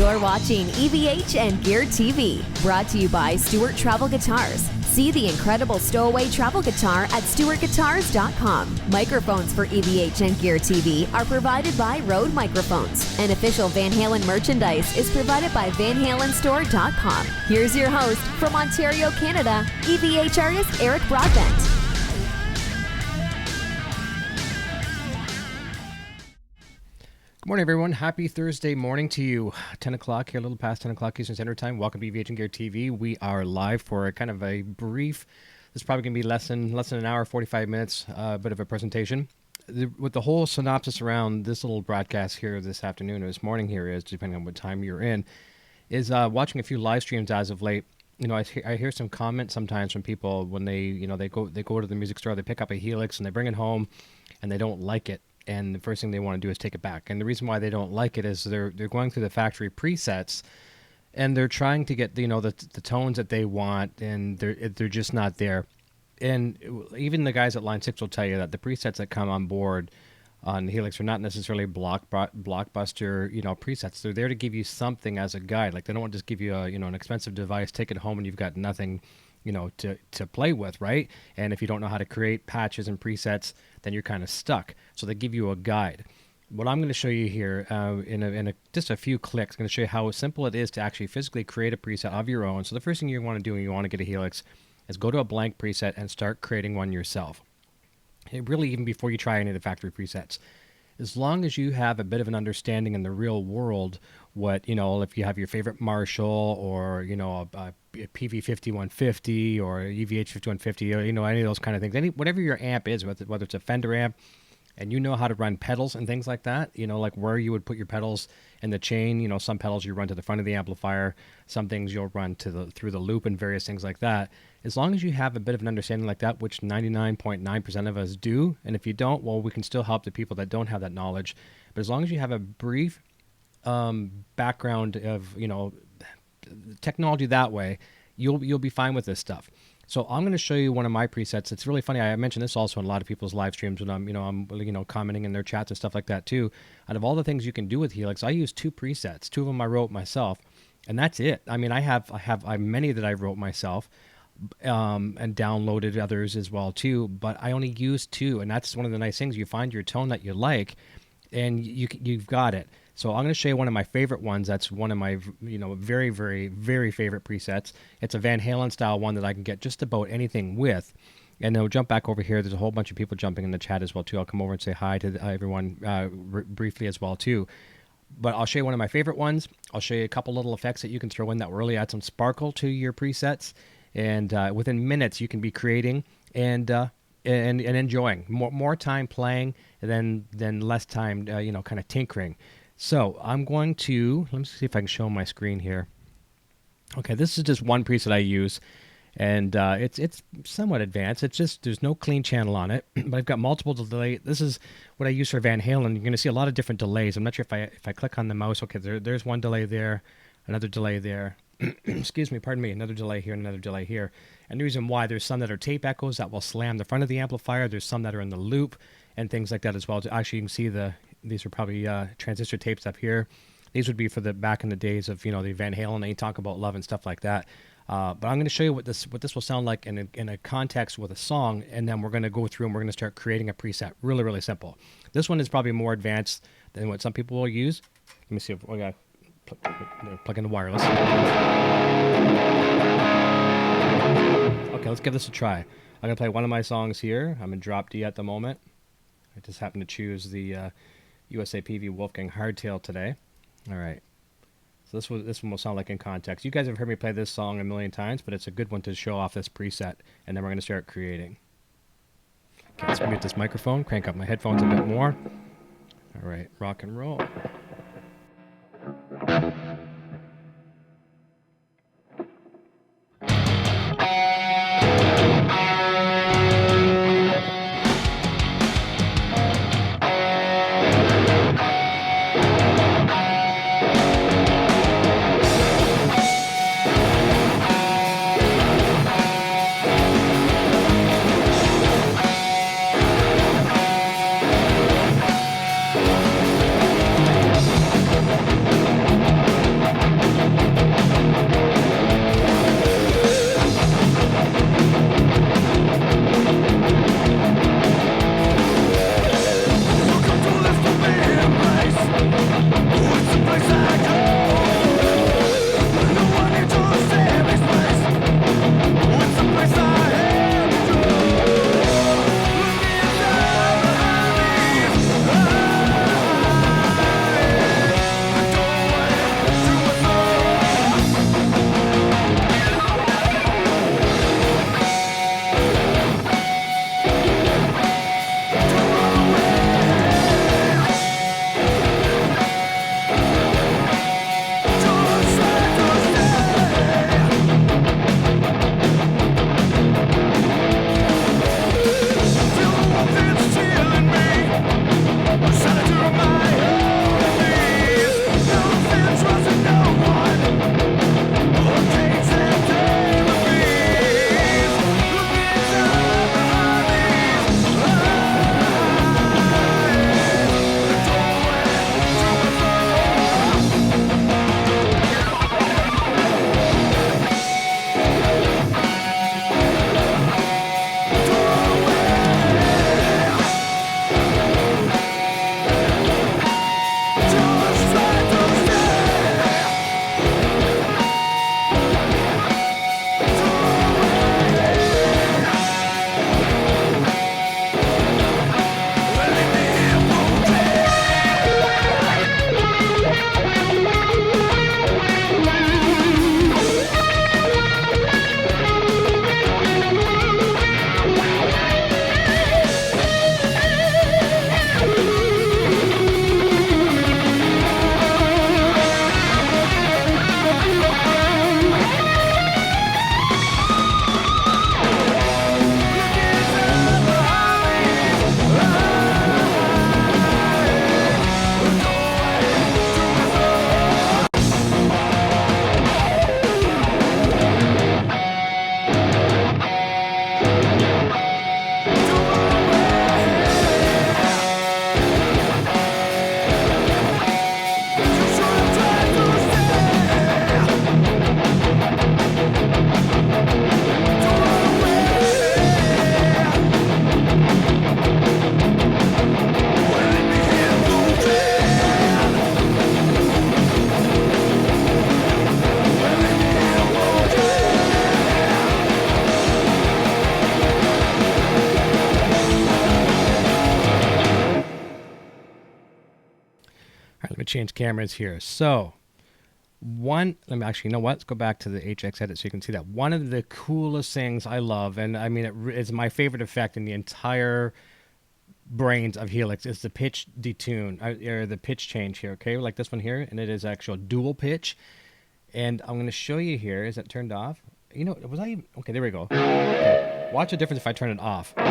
You're watching EVH and Gear TV, brought to you by Stewart Travel Guitars. See the incredible stowaway travel guitar at stewartguitars.com. Microphones for EVH and Gear TV are provided by Rode Microphones. And official Van Halen merchandise is provided by vanhalenstore.com. Here's your host from Ontario, Canada, EVH artist Eric Broadbent. Good morning, everyone. Happy Thursday morning to you. 10 o'clock here, a little past 10 o'clock Eastern Standard Time. Welcome to EVH and Gear TV. We are live for a kind of a brief, this is probably going to be less than an hour, 45 minutes, a bit of a presentation. With the whole synopsis around this little broadcast here this afternoon or this morning here is, depending on what time you're in, is watching a few live streams as of late. You know, I hear some comments sometimes from people when they go to the music store, they pick up a Helix and they bring it home and they don't like it. And the first thing they want to do is take it back. And the reason why they don't like it is they're going through the factory presets, and they're trying to get the tones that they want, and they're just not there. And even the guys at Line 6 will tell you that the presets that come on board on Helix are not necessarily blockbuster presets. They're there to give you something as a guide. Like, they don't want to just give you an expensive device, take it home, and you've got nothing to play with, right? And if you don't know how to create patches and presets, then you're kind of stuck. So they give you a guide. What I'm going to show you here in just a few clicks, I'm going to show you how simple it is to actually physically create a preset of your own. So the first thing you want to do when you want to get a Helix is go to a blank preset and start creating one yourself. Really, even before you try any of the factory presets. As long as you have a bit of an understanding in the real world, if you have your favorite Marshall or, a PV 5150 or EVH 5150 or, any of those kind of things, whatever your amp is, whether it's a Fender amp, and you know how to run pedals and things like that, like where you would put your pedals in the chain, some pedals you run to the front of the amplifier, some things you'll run through the loop and various things like that. As long as you have a bit of an understanding like that, which 99.9% of us do, and if you don't, well, we can still help the people that don't have that knowledge. But as long as you have a brief background of, technology that way, you'll be fine with this stuff. So I'm going to show you one of my presets. It's really funny. I mentioned this also in a lot of people's live streams when I'm commenting in their chats and stuff like that too. Out of all the things you can do with Helix, I use two presets. Two of them I wrote myself, and that's it. I mean, I have many that I wrote myself, and downloaded others as well too. But I only use two, and that's one of the nice things. You find your tone that you like, and you've got it. So I'm going to show you one of my favorite ones. That's one of my, very, very, very favorite presets. It's a Van Halen style one that I can get just about anything with. And then we'll jump back over here. There's a whole bunch of people jumping in the chat as well too. I'll come over and say hi to everyone briefly as well too. But I'll show you one of my favorite ones. I'll show you a couple little effects that you can throw in that will really add some sparkle to your presets. And within minutes, you can be creating and enjoying. More time playing than less time, kind of tinkering. So I'm going to, let me see if I can show my screen here. Okay, this is just one preset I use, and it's somewhat advanced. It's just, there's no clean channel on it, but I've got multiple delay. This is what I use for Van Halen. You're going to see a lot of different delays. I'm not sure if I click on the mouse. Okay, there's one delay there, another delay there. Excuse me, pardon me, another delay here, another delay here. And the reason why, there's some that are tape echoes that will slam the front of the amplifier. There's some that are in the loop and things like that as well. Actually, you can see these are probably transistor tapes up here. These would be for the back in the days of the Van Halen. They talk about love and stuff like that. But I'm going to show you what this will sound like in a context with a song, and then we're going to go through and we're going to start creating a preset. Really, really simple. This one is probably more advanced than what some people will use. Let me see if we got plug in the wireless. Okay, let's give this a try. I'm going to play one of my songs here. I'm in drop D at the moment. I just happened to choose the USA PV Wolfgang Hardtail today. All right. So this one will sound like in context. You guys have heard me play this song a million times, but it's a good one to show off this preset, and then we're going to start creating. Okay, let's mute this microphone, crank up my headphones a bit more. All right, rock and roll. change cameras here. So let me actually, you know what? Let's go back to the HX edit so you can see that. One of the coolest things I love, and I mean, it's my favorite effect in the entire brains of Helix, is the pitch detune, or the pitch change here, okay? Like this one here, and it is actual dual pitch. And I'm going to show you here. Is that turned off? You know, was I even... Okay, there we go. Okay. Watch the difference if I turn it off. No,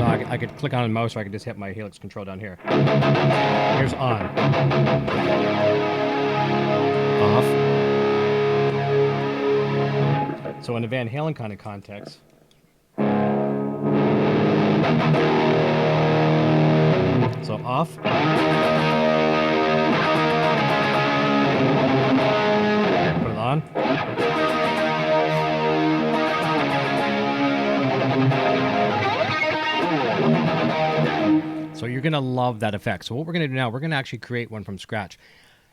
I could click on the mouse, or I could just hit my Helix control down here. Here's on. Off. So in a Van Halen kind of context... So off. Put it on. So you're going to love that effect. So what we're going to do now, we're going to actually create one from scratch.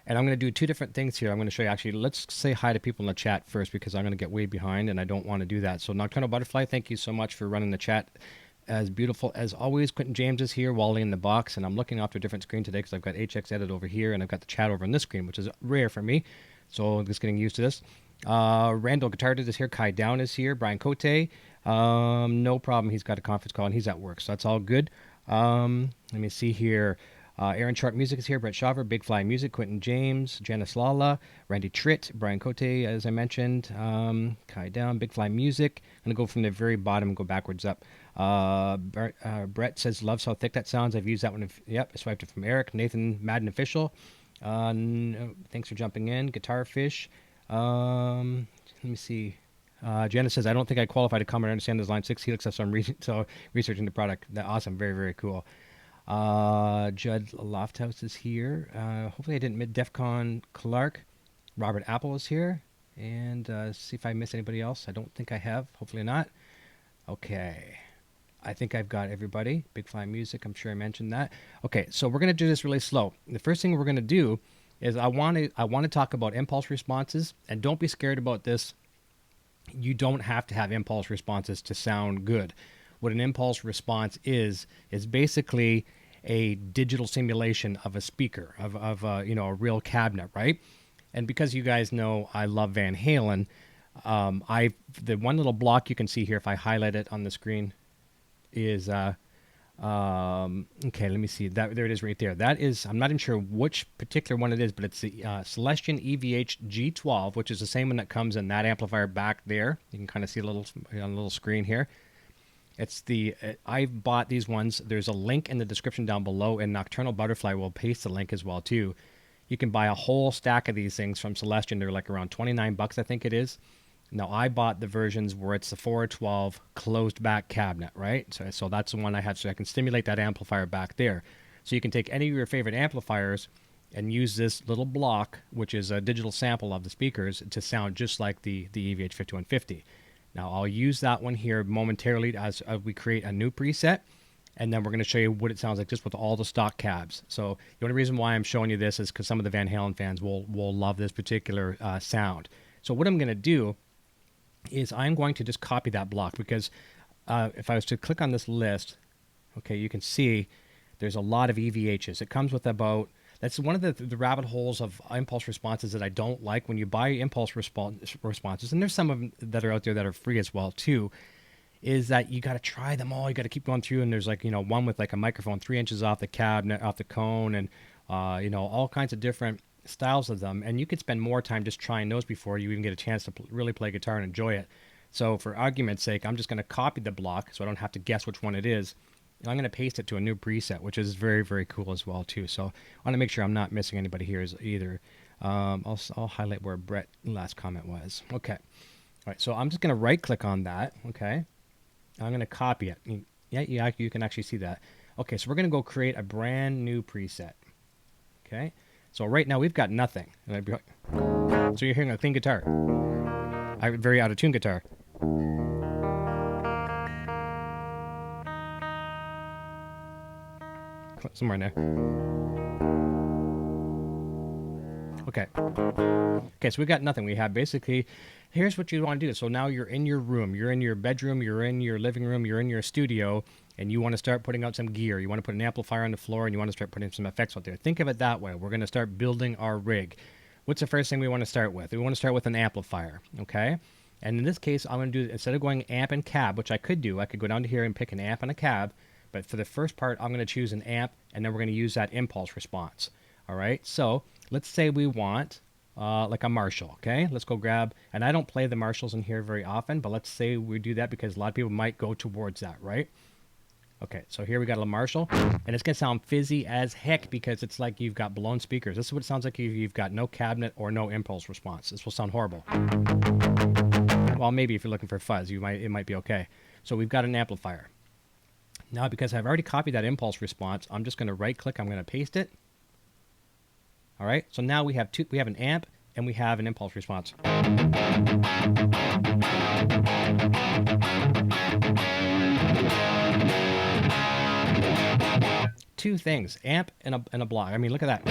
And I'm going to do two different things here. I'm going to show you, actually, let's say hi to people in the chat first, because I'm going to get way behind and I don't want to do that. So Nocturnal Butterfly, thank you so much for running the chat. As beautiful as always. Quentin James is here, Wally in the box, and I'm looking off to a different screen today because I've got HX edit over here and I've got the chat over on this screen, which is rare for me. So I'm just getting used to this. Randall Guitar is here, Kai Down is here, Brian Cote. No problem, he's got a conference call and he's at work, so that's all good. Let me see here. Aaron Sharp Music is here, Brett Shaver, Big Fly Music, Quentin James, Janice Lala, Randy Tritt, Brian Cote, as I mentioned, Kai Down, Big Fly Music. I'm going to go from the very bottom and go backwards up. Brett says, loves how thick that sounds. I've used that one. Yep, I swiped it from Eric. Nathan Madden Official. Thanks for jumping in. Guitar Fish. Let me see. Janice says, I don't think I qualify to comment or understand this line 6 Helix, so I'm researching the product. Awesome. Very, very cool. Judd Lofthouse is here. Hopefully I didn't mid DEFCON Clark. Robert Apple is here. And see if I miss anybody else. I don't think I have. Hopefully not. Okay. I think I've got everybody. Big Fly Music, I'm sure I mentioned that. Okay, so we're going to do this really slow. The first thing we're going to do is I want to talk about impulse responses, and don't be scared about this. You don't have to have impulse responses to sound good. What an impulse response is basically a digital simulation of a speaker, of a real cabinet, right? And because you guys know I love Van Halen, the one little block you can see here, if I highlight it on the screen, is okay. Let me see that. There it is, right there. That is, I'm not even sure which particular one it is, but it's the Celestion EVH G12, which is the same one that comes in that amplifier back there. You can kind of see a little on a little screen here. It's the I've bought these ones. There's a link in the description down below, and Nocturnal Butterfly will paste the link as well too. You can buy a whole stack of these things from Celestion. They're like around $29, I think it is. Now, I bought the versions where it's the 412 closed back cabinet, right? So that's the one I have, so I can stimulate that amplifier back there. So you can take any of your favorite amplifiers and use this little block, which is a digital sample of the speakers, to sound just like the EVH 5150. Now, I'll use that one here momentarily as we create a new preset, and then we're going to show you what it sounds like just with all the stock cabs. So the only reason why I'm showing you this is because some of the Van Halen fans will love this particular sound. So what I'm going to do is I'm going to just copy that block, because if I was to click on this list, okay, you can see there's a lot of EVHs. It comes with about, that's one of the rabbit holes of impulse responses that I don't like. When you buy impulse responses, and there's some of them that are out there that are free as well too, is that you got to try them all. You got to keep going through, and there's like, one with like a microphone 3 inches off the cabinet, off the cone, and all kinds of different styles of them, and you could spend more time just trying those before you even get a chance to really play guitar and enjoy it. So for argument's sake, I'm just going to copy the block so I don't have to guess which one it is, and I'm going to paste it to a new preset, which is very, very cool as well too. So I want to make sure I'm not missing anybody here either. I'll highlight where Brett's last comment was. Okay. All right, so I'm just going to right click on that. Okay, I'm going to copy it. Yeah, you can actually see that. Okay, so we're going to go create a brand new preset. Okay. So right now we've got nothing. So you're hearing a clean guitar. A very out-of-tune guitar. Somewhere in there. Okay. Okay, so we got nothing. We have basically, here's what you want to do. So now you're in your room, you're in your bedroom, you're in your living room, you're in your studio, and you want to start putting out some gear, you want to put an amplifier on the floor, and you want to start putting some effects out there. Think of it that way. We're going to start building our rig. What's the first thing we want to start with? We want to start with an amplifier, okay? And in this case, I'm going to do, instead of going amp and cab, which I could do, I could go down to here and pick an amp and a cab, but for the first part, I'm going to choose an amp, and then we're going to use that impulse response, all right? So let's say we want like a Marshall, okay? Let's go grab, and I don't play the Marshalls in here very often, but let's say we do that because a lot of people might go towards that, right? Okay, so here we got a Marshall, and it's going to sound fizzy as heck because it's like you've got blown speakers. This is what it sounds like if you've got no cabinet or no impulse response. This will sound horrible. Well, maybe if you're looking for fuzz, it might be okay. So we've got an amplifier. Now, because I've already copied that impulse response, I'm just going to right-click. I'm going to paste it. All right, so now we have an amp and we have an impulse response. Two things, amp and a block. I mean, look at that.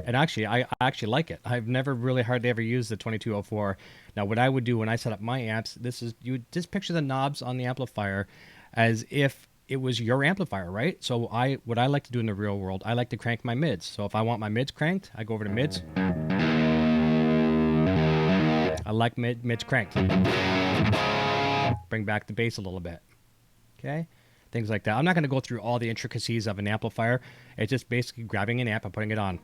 And actually, I actually like it. I've never really hardly ever used the 2204. Now, what I would do when I set up my amps, you would just picture the knobs on the amplifier as if it was your amplifier, right? So what I like to do in the real world, I like to crank my mids. So if I want my mids cranked, I go over to mids. I like mids cranked. Bring back the bass a little bit. Okay? Things like that. I'm not going to go through all the intricacies of an amplifier. It's just basically grabbing an amp and putting it on.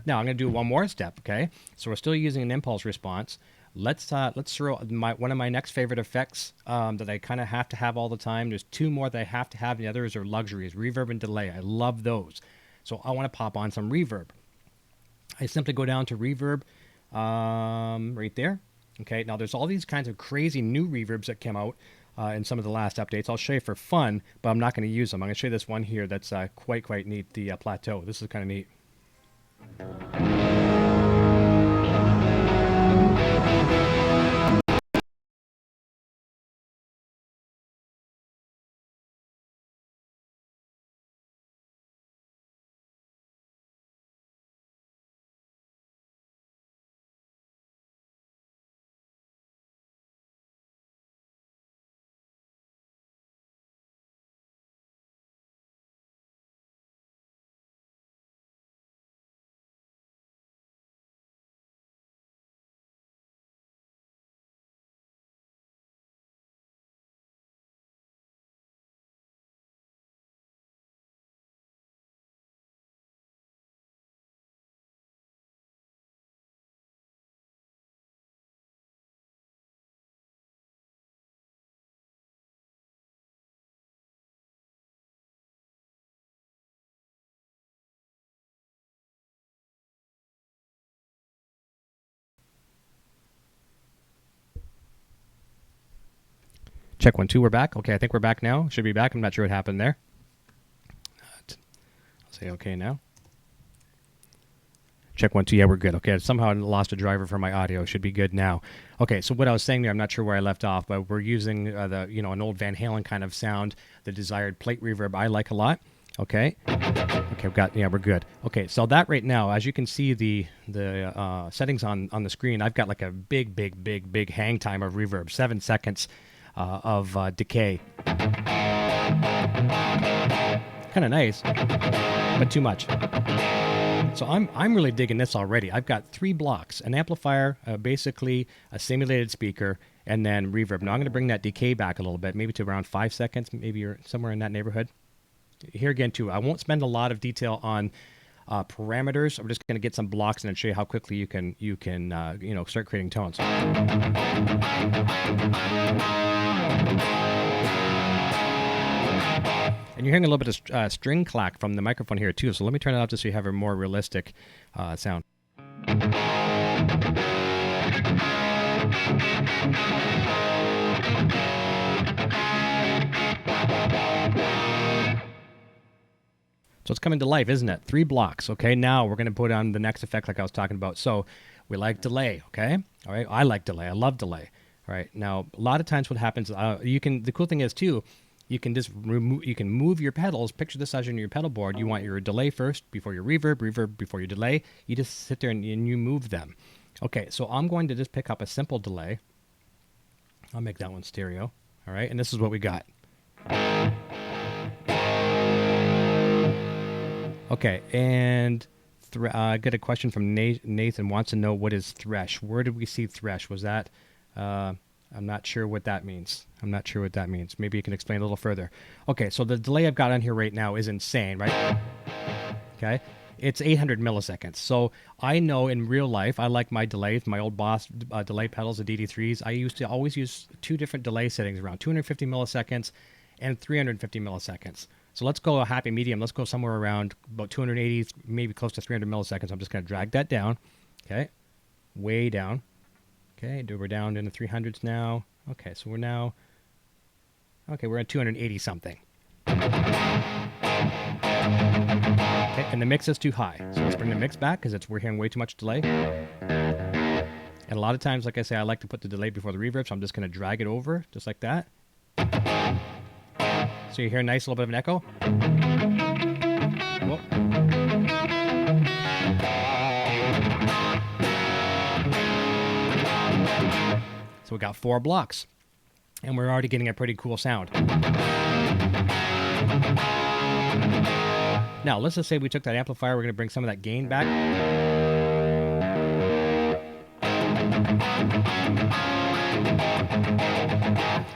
Now, I'm going to do one more step, okay? So we're still using an impulse response. Let's throw one of my next favorite effects that I kind of have to have all the time. There's two more that I have to have. The others are luxuries, reverb and delay. I love those. So I want to pop on some reverb. I simply go down to reverb right there. Okay, now there's all these kinds of crazy new reverbs that came out in some of the last updates. I'll show you for fun, but I'm not going to use them. I'm going to show you this one here that's quite neat, the plateau. This is kind of neat. Check 1, 2, we're back. Okay, I think we're back now. Should be back. I'm not sure what happened there. I'll say okay now. Check 1, 2, yeah, we're good. Okay, somehow I lost a driver for my audio. Should be good now. Okay, so what I was saying there, I'm not sure where I left off, but we're using an old Van Halen kind of sound, the desired plate reverb I like a lot. Okay, we're good. Okay, so that right now, as you can see the settings on the screen, I've got like a big hang time of reverb, 7 seconds of decay. Kind of nice, but too much. So I'm really digging this already. I've got 3 blocks, an amplifier, basically a simulated speaker, and then reverb. Now I'm going to bring that decay back a little bit, maybe to around 5 seconds, maybe you're somewhere in that neighborhood. Here again, too, I won't spend a lot of detail on parameters. I'm just going to get some blocks and then show you how quickly you can start creating tones. And you're hearing a little bit of string clack from the microphone here too, so let me turn it off just so you have a more realistic sound. So it's coming to life, isn't it? 3 blocks, okay? Now we're going to put on the next effect like I was talking about. So we like delay, okay? All right, I like delay. I love delay. All right, now a lot of times what happens, the cool thing is too, you can just remove, you can move your pedals. Picture this as on your pedal board. You want your delay first before your reverb, reverb before your delay. You just sit there and you move them. Okay, so I'm going to just pick up a simple delay. I'll make that one stereo. All right, and this is what we got. Okay, and I got a question from Nathan. Wants to know what is thresh. Where did we see thresh? Was that... I'm not sure what that means. Maybe you can explain a little further. Okay, so the delay I've got on here right now is insane, right? Okay, it's 800 milliseconds. So I know in real life, I like my delays, my old Boss delay pedals, the DD3s. I used to always use two different delay settings around 250 milliseconds and 350 milliseconds. So let's go a happy medium. Let's go somewhere around about 280, maybe close to 300 milliseconds. I'm just going to drag that down. Okay, way down. Okay, we're down in the 300s now. Okay, so we're now... Okay, we're at 280 something. Okay, and the mix is too high. So let's bring the mix back because we're hearing way too much delay. And a lot of times, like I say, I like to put the delay before the reverb, so I'm just going to drag it over, just like that. So you hear a nice little bit of an echo. Whoa. So we got 4 blocks, and we're already getting a pretty cool sound. Now, let's just say we took that amplifier, we're going to bring some of that gain back.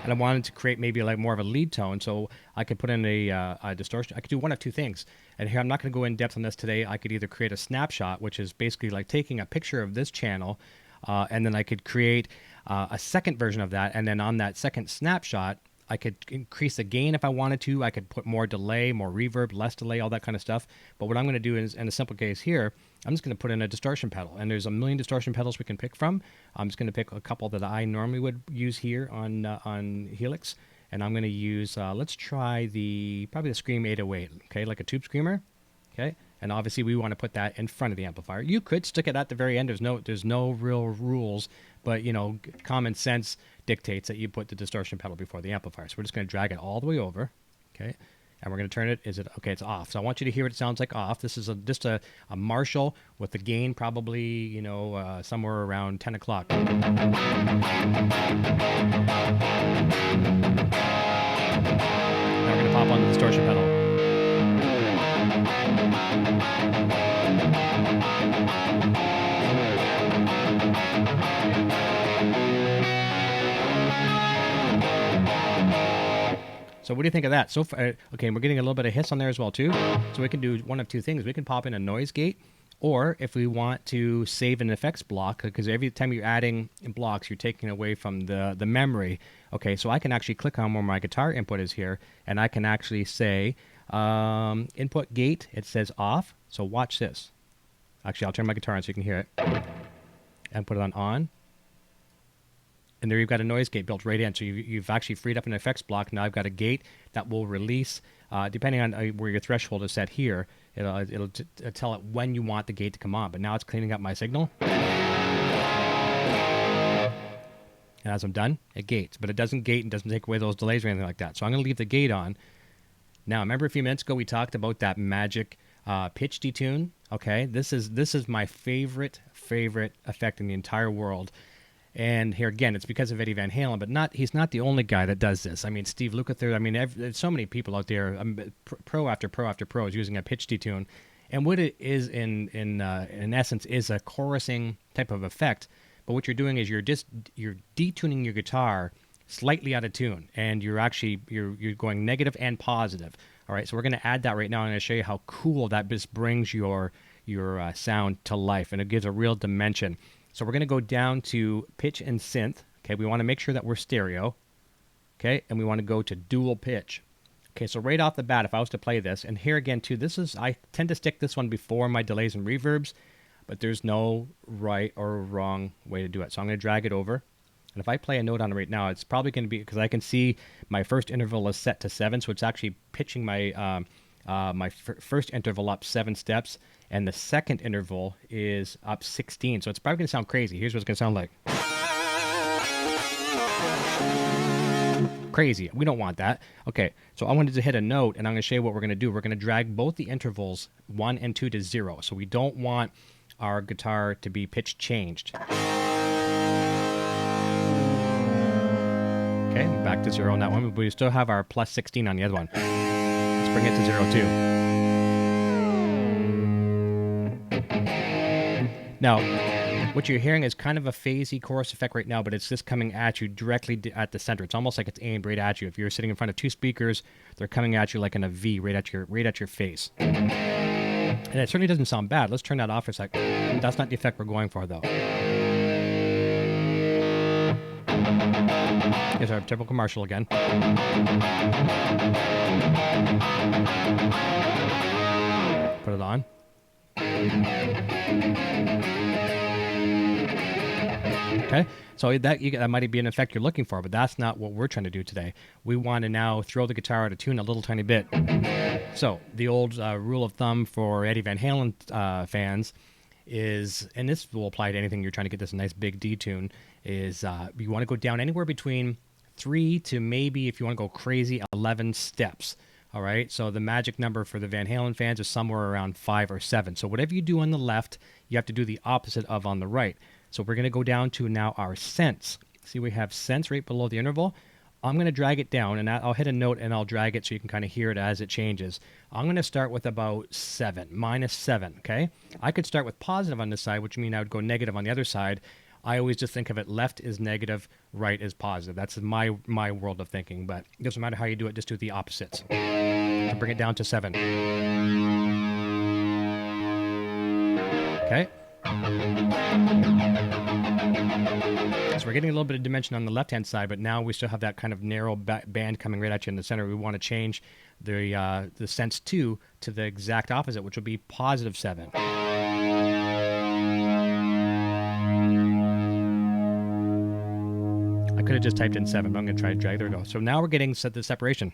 And I wanted to create maybe like more of a lead tone, so I could put in a distortion. I could do one of two things. And here, I'm not going to go in depth on this today. I could either create a snapshot, which is basically like taking a picture of this channel, and then I could create a second version of that, and then on that second snapshot, I could increase the gain if I wanted to. I could put more delay, more reverb, less delay, all that kind of stuff. But what I'm going to do is, in a simple case here, I'm just going to put in a distortion pedal. And there's a million distortion pedals we can pick from. I'm just going to pick a couple that I normally would use here on Helix. And I'm going to use, let's try probably the Scream 808, okay, like a tube screamer, okay? And obviously we want to put that in front of the amplifier. You could stick it at the very end. There's no real rules, but you know, common sense dictates that you put the distortion pedal before the amplifier. So we're just going to drag it all the way over, okay? And we're going to turn it. Okay? It's off. So I want you to hear what it sounds like off. This is just a Marshall with the gain probably, you know, somewhere around 10 o'clock. Now we're going to pop on the distortion pedal. So what do you think of that? So far, okay, we're getting a little bit of hiss on there as well too. So we can do one of two things. We can pop in a noise gate, or if we want to save an effects block, because every time you're adding blocks, you're taking away from the memory. Okay, so I can actually click on where my guitar input is here, and I can actually say input gate. It says off. So watch this. Actually, I'll turn my guitar on so you can hear it, and put it on. And there you've got a noise gate built right in. So you've actually freed up an effects block. Now I've got a gate that will release, depending on where your threshold is set here, it'll tell it when you want the gate to come on. But now it's cleaning up my signal. And as I'm done, it gates. But it doesn't gate and doesn't take away those delays or anything like that. So I'm going to leave the gate on. Now, remember a few minutes ago we talked about that magic pitch detune? Okay, this is my favorite effect in the entire world. And here again, it's because of Eddie Van Halen, but he's not the only guy that does this. I mean, Steve Lukather, I mean, there's so many people out there, pro after pro after pro is using a pitch detune. And what it is in essence is a chorusing type of effect. But what you're doing is you're detuning your guitar slightly out of tune, and you're going negative and positive. All right, so we're going to add that right now. I'm going to show you how cool that just brings your sound to life, and it gives a real dimension. So we're going to go down to pitch and synth. Okay, we want to make sure that we're stereo. Okay, and we want to go to dual pitch. Okay, so right off the bat, if I was to play this, and here again too, I tend to stick this one before my delays and reverbs, but there's no right or wrong way to do it. So I'm going to drag it over. And if I play a note on it right now, it's probably going to be, because I can see my first interval is set to 7, so it's actually pitching my first interval up 7 steps, and the second interval is up 16. So it's probably going to sound crazy. Here's what it's going to sound like. crazy. We don't want that. Okay, so I wanted to hit a note, and I'm going to show you what we're going to do. We're going to drag both the intervals 1 and 2 to 0. So we don't want our guitar to be pitch changed. Okay, back to 0 on that one, but we still have our plus 16 on the other one. Let's bring it to 0 too. Now, what you're hearing is kind of a phasey chorus effect right now, but it's just coming at you directly at the center. It's almost like it's aimed right at you. If you're sitting in front of two speakers, they're coming at you like in a V, right at your face. And it certainly doesn't sound bad. Let's turn that off for a sec. That's not the effect we're going for, though. Here's our typical commercial again. Put it on. Okay, so that might be an effect you're looking for, but that's not what we're trying to do today. We want to now throw the guitar out of tune a little tiny bit. So the old rule of thumb for Eddie Van Halen fans is, and this will apply to anything you're trying to get this nice big detune, is you want to go down anywhere between 3 to maybe, if you want to go crazy, 11 steps. All right, so the magic number for the Van Halen fans is somewhere around 5 or 7. So whatever you do on the left, you have to do the opposite of on the right. So we're going to go down to now our cents. See, we have cents right below the interval. I'm going to drag it down, and I'll hit a note, and I'll drag it so you can kind of hear it as it changes. I'm going to start with about 7, minus 7, okay? I could start with positive on this side, which means I would go negative on the other side. I always just think of it, left is negative, right is positive. That's my world of thinking, but it doesn't matter how you do it, just do the opposites. So bring it down to 7. Okay? So we're getting a little bit of dimension on the left-hand side, but now we still have that kind of narrow band coming right at you in the center. We want to change the sense 2 to the exact opposite, which would be positive 7. I could have just typed in 7, but I'm going to try to drag. There we go. So now we're getting the separation.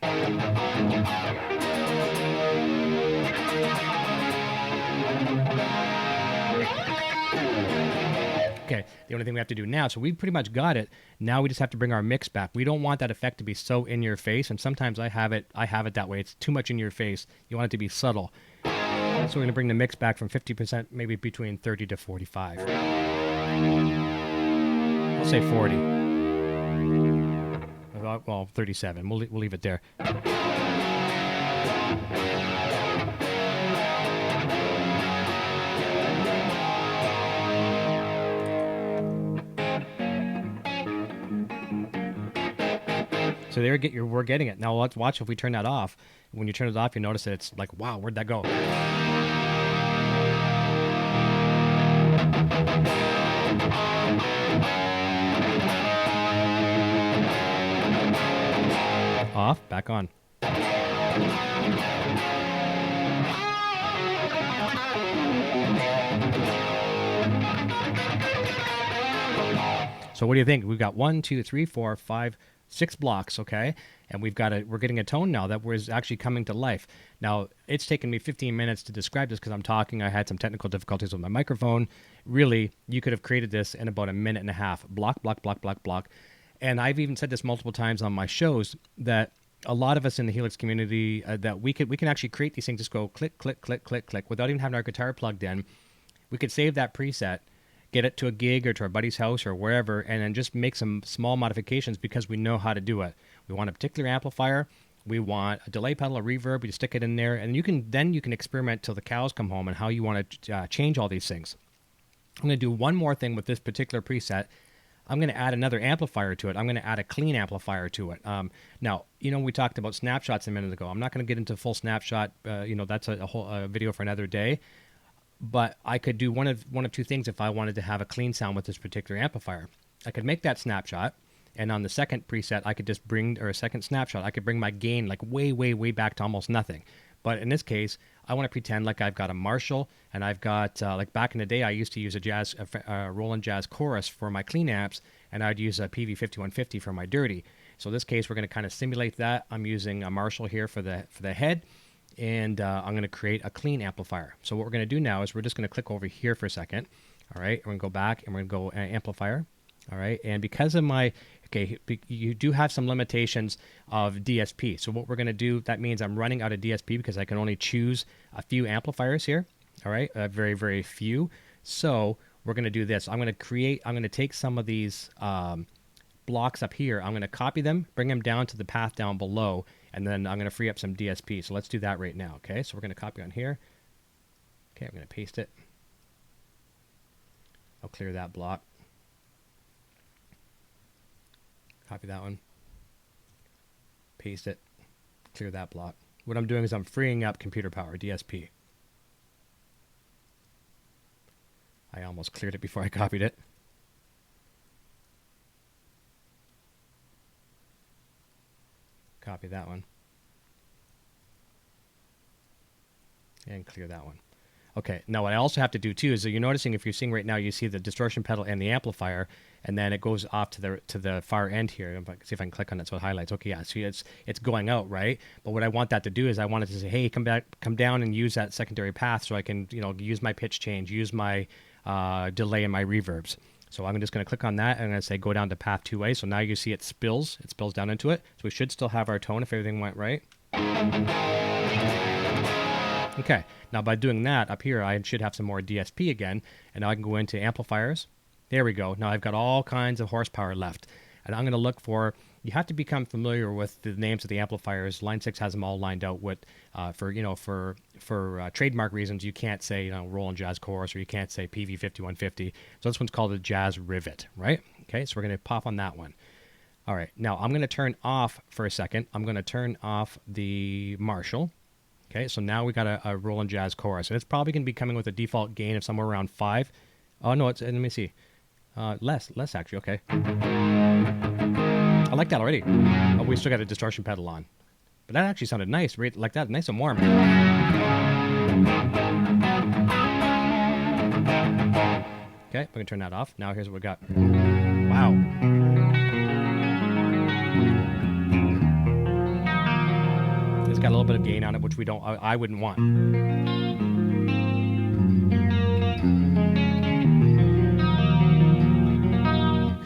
Okay, the only thing we have to do now, so we pretty much got it. Now we just have to bring our mix back. We don't want that effect to be so in your face, and sometimes I have it that way. It's too much in your face. You want it to be subtle. So we're going to bring the mix back from 50%, maybe between 30 to 45. I'll say 40. Well, 37. We'll leave it there. So there we're getting it. Now let's watch if we turn that off. When you turn it off, you notice that it's like, wow, where'd that go? Off, back on. So what do you think? We've got 1, 2, 3, 4, 5, 6 blocks, okay? And we're getting a tone now that was actually coming to life. Now, it's taken me 15 minutes to describe this because I'm talking. I had some technical difficulties with my microphone. Really, you could have created this in about a minute and a half. Block, block, block, block, block. And I've even said this multiple times on my shows that a lot of us in the Helix community, that we can actually create these things, just go click, click, click, click, click, without even having our guitar plugged in. We could save that preset, get it to a gig or to our buddy's house or wherever, and then just make some small modifications because we know how to do it. We want a particular amplifier. We want a delay pedal, a reverb. We just stick it in there, and you can experiment till the cows come home and how you want to change all these things. I'm going to do one more thing with this particular preset. I'm going to add another amplifier to it. I'm going to add a clean amplifier to it. Now, we talked about snapshots a minute ago. I'm not going to get into full snapshot. That's a whole video for another day. But I could do one of two things if I wanted to have a clean sound with this particular amplifier. I could make that snapshot, and on the second preset, I could just a second snapshot, I could bring my gain like way, way, way back to almost nothing. But in this case, I want to pretend like I've got a Marshall, and I've got, like back in the day, I used to use a Roland Jazz Chorus for my clean amps, and I'd use a PV 5150 for my dirty. So in this case, we're going to kind of simulate that. I'm using a Marshall here for the head. And I'm going to create a clean amplifier. So what we're going to do now is we're just going to click over here for a second. All right, we're going to go back and we're going to go amplifier. All right, and because of okay, you do have some limitations of DSP. So what we're going to do, that means I'm running out of DSP because I can only choose a few amplifiers here. All right, very, very few. So we're going to do this. I'm going to take some of these blocks up here. I'm going to copy them, bring them down to the path down below, and then I'm going to free up some DSP. So let's do that right now. Okay, so we're going to copy on here. Okay, I'm going to paste it. I'll clear that block. Copy that one. Paste it. Clear that block. What I'm doing is I'm freeing up computer power, DSP. I almost cleared it before I copied it. Copy that one. And clear that one. Okay, now what I also have to do too is that you're noticing, if you're seeing right now, you see the distortion pedal and the amplifier, and then it goes off to the far end here. See if I can click on it so it highlights. Okay, yeah, see it's going out, right? But what I want that to do is I want it to say, hey, come down and use that secondary path so I can, use my pitch change, use my delay and my reverbs. So I'm just going to click on that and I'm going to say go down to path 2A. So now you see it spills down into it. So we should still have our tone if everything went right. Okay, now by doing that up here, I should have some more DSP again, and now I can go into amplifiers. There we go. Now I've got all kinds of horsepower left, and I'm going to look for. You have to become familiar with the names of the amplifiers. Line 6 has them all lined out. For trademark reasons, you can't say Roland Jazz Chorus, or you can't say PV 5150. So this one's called a Jazz Rivet, right? Okay, so we're going to pop on that one. All right, now I'm going to turn off for a second. I'm going to turn off the Marshall. Okay, so now we got a Roland Jazz Chorus, and it's probably going to be coming with a default gain of somewhere around 5. Oh no, let me see, less actually. Okay, I like that already. Oh, we still got a distortion pedal on, but that actually sounded nice, right? Like that, nice and warm. Okay, we can turn that off. Now here's what we got. Wow. It's got a little bit of gain on it, which I wouldn't want.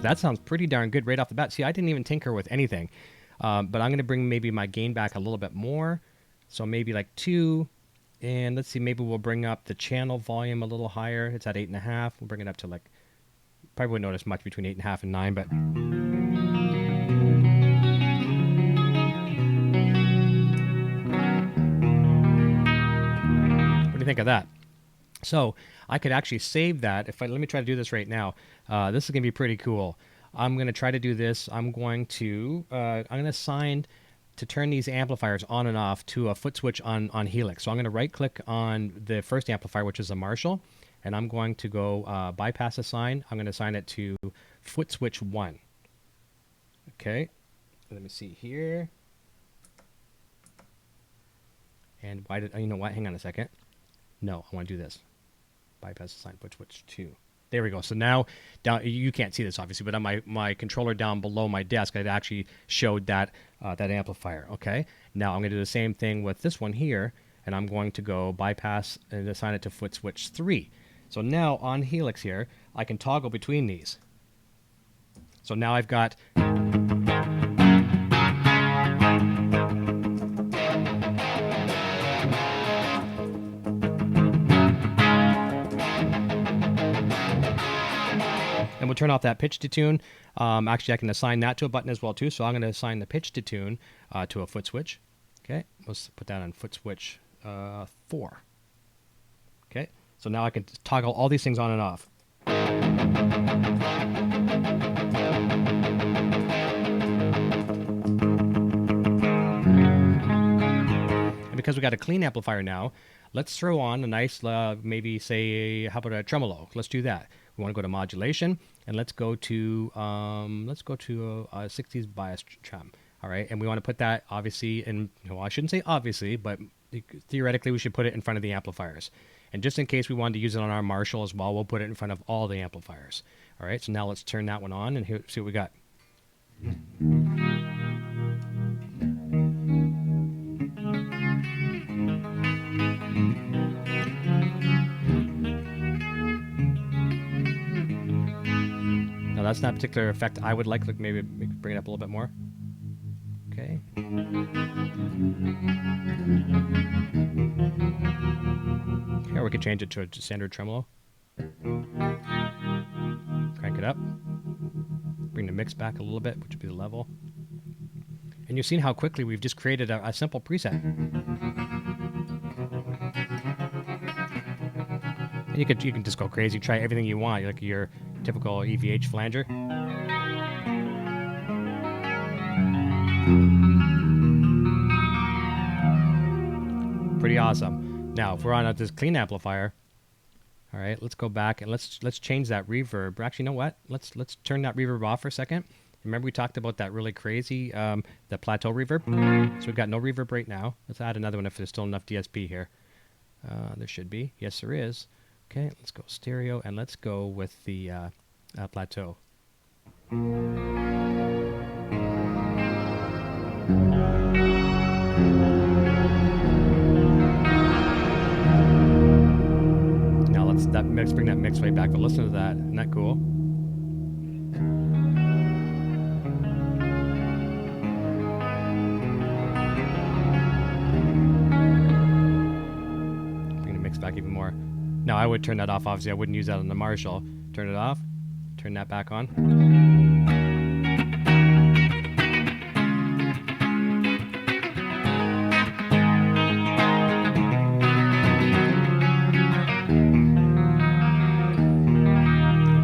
That sounds pretty darn good right off the bat. See, I didn't even tinker with anything. But I'm going to bring maybe my gain back a little bit more. So maybe like 2. And let's see, maybe we'll bring up the channel volume a little higher. It's at 8.5. We'll bring it up to probably wouldn't notice much between 8.5 and 9, but... think of that. So I could actually save that. Let me try to do this right now. This is going to be pretty cool. I'm going to try to do this. I'm going to assign to turn these amplifiers on and off to a foot switch on Helix. So I'm going to right click on the first amplifier, which is a Marshall, and I'm going to go bypass assign. I'm going to assign it to foot switch 1. Okay. Let me see here. And why did, you know what? Hang on a second. No, I want to do this. Bypass assign foot switch 2. There we go. So now, down, you can't see this obviously, but on my controller down below my desk, it actually showed that that amplifier. Okay. Now I'm going to do the same thing with this one here, and I'm going to go bypass and assign it to foot switch 3. So now on Helix here, I can toggle between these. So now I've got. And we'll turn off that pitch detune. Actually, I can assign that to a button as well too. So I'm going to assign the pitch detune to a foot switch. Okay, let's put that on foot switch 4. Okay, so now I can toggle all these things on and off. And because we got a clean amplifier now, let's throw on a nice, maybe say, how about a tremolo? Let's do that. We want to go to modulation, and let's go to a 60s bias trem. All right, and we want to put that obviously in. Well, I shouldn't say obviously, but theoretically we should put it in front of the amplifiers. And just in case we wanted to use it on our Marshall as well, we'll put it in front of all the amplifiers. All right, so now let's turn that one on and see what we got. Now that's not a particular effect I would like. Look, maybe bring it up a little bit more. Okay. Or we could change it to a standard tremolo. Crank it up. Bring the mix back a little bit, which would be the level. And you've seen how quickly we've just created a simple preset. And you can just go crazy, try everything you want, like your typical EVH flanger. Pretty awesome. Now, if we're on this clean amplifier, all right, let's go back and let's change that reverb. Actually, you know what? Let's turn that reverb off for a second. Remember we talked about that really crazy, the plateau reverb? So we've got no reverb right now. Let's add another one if there's still enough DSP here. There should be. Yes, there is. Okay, let's go stereo, and let's go with the plateau. Now let's bring that mix way back, but listen to that. Isn't that cool? Back even more. Now I would turn that off. Obviously I wouldn't use that on the Marshall. Turn it off, turn that back on.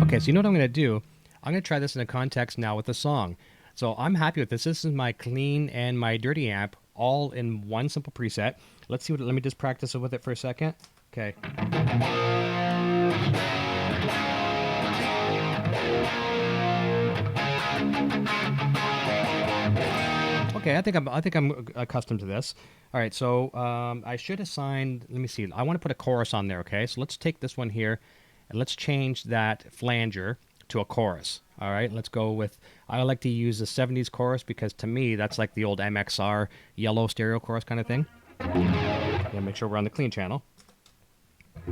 Okay, so you know what I'm going to do? I'm going to try this in a context now with the song. So I'm happy with this. This is my clean and my dirty amp all in one simple preset. Let's see what. Let me just practice with it for a second. Okay. Okay, I think I'm accustomed to this. All right, so I should assign. Let me see. I want to put a chorus on there. Okay, so let's take this one here, and let's change that flanger to a chorus. All right, let's go with. I like to use the '70s chorus because to me that's like the old MXR yellow stereo chorus kind of thing. Yeah, make sure we're on the clean channel. Okay,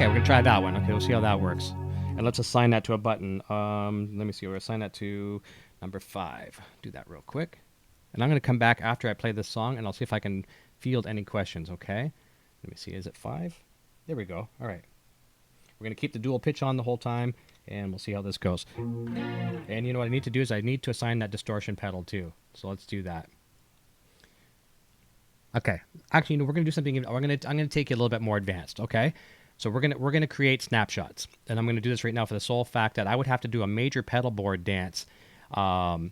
we're going to try that one. Okay, we'll see how that works. And let's assign that to a button. Let me see. We'll assign that to number 5. Do that real quick. And I'm going to come back after I play this song, and I'll see if I can field any questions, okay? Let me see. Is it 5? There we go. All right. We're going to keep the dual pitch on the whole time, and we'll see how this goes. And you know what I need to do is I need to assign that distortion pedal, too. So let's do that. Okay. Actually, you know, we're going to do something. I'm going to take it a little bit more advanced. Okay. So we're going to create snapshots, and I'm going to do this right now for the sole fact that I would have to do a major pedal board dance, to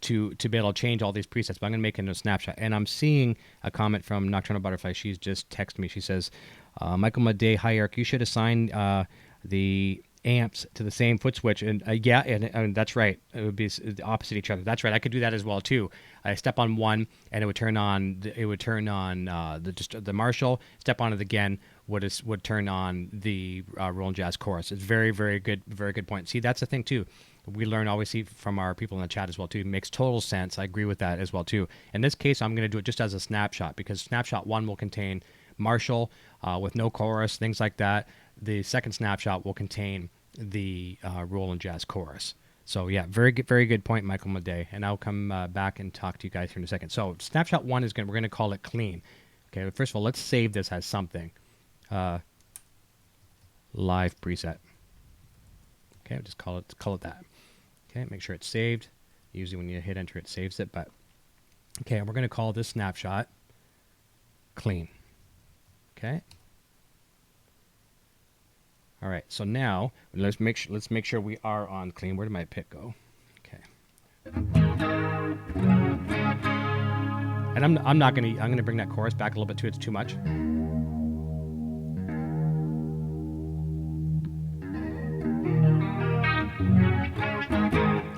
be able to change all these presets. But I'm going to make it into a snapshot. And I'm seeing a comment from Nocturnal Butterfly. She's just texted me. She says, Michael Madej, hi Eric. You should assign the amps to the same foot switch, and yeah, and that's right. It would be opposite each other. That's right. I could do that as well too. I step on one, and it would turn on. The Marshall. Step on it again. Would turn on the Roland Jazz chorus. It's very good point. See, that's the thing too. We learn always see from our people in the chat as well too. It makes total sense. I agree with that as well too. In this case, I'm going to do it just as a snapshot because snapshot 1 will contain Marshall with no chorus, things like that. The second snapshot will contain the Roland Jazz chorus. So yeah, very good point, Michael Madej. And I'll come back and talk to you guys here in a second. So snapshot 1 is we're going to call it clean. Okay, first of all, let's save this as something. Live preset. Okay, just call it that. Okay, make sure it's saved. Usually when you hit enter, it saves it. But okay, we're going to call this snapshot clean. Okay. All right. So now let's make sure we are on clean. Where did my pick go? Okay. And I'm going to bring that chorus back a little bit too. It's too much.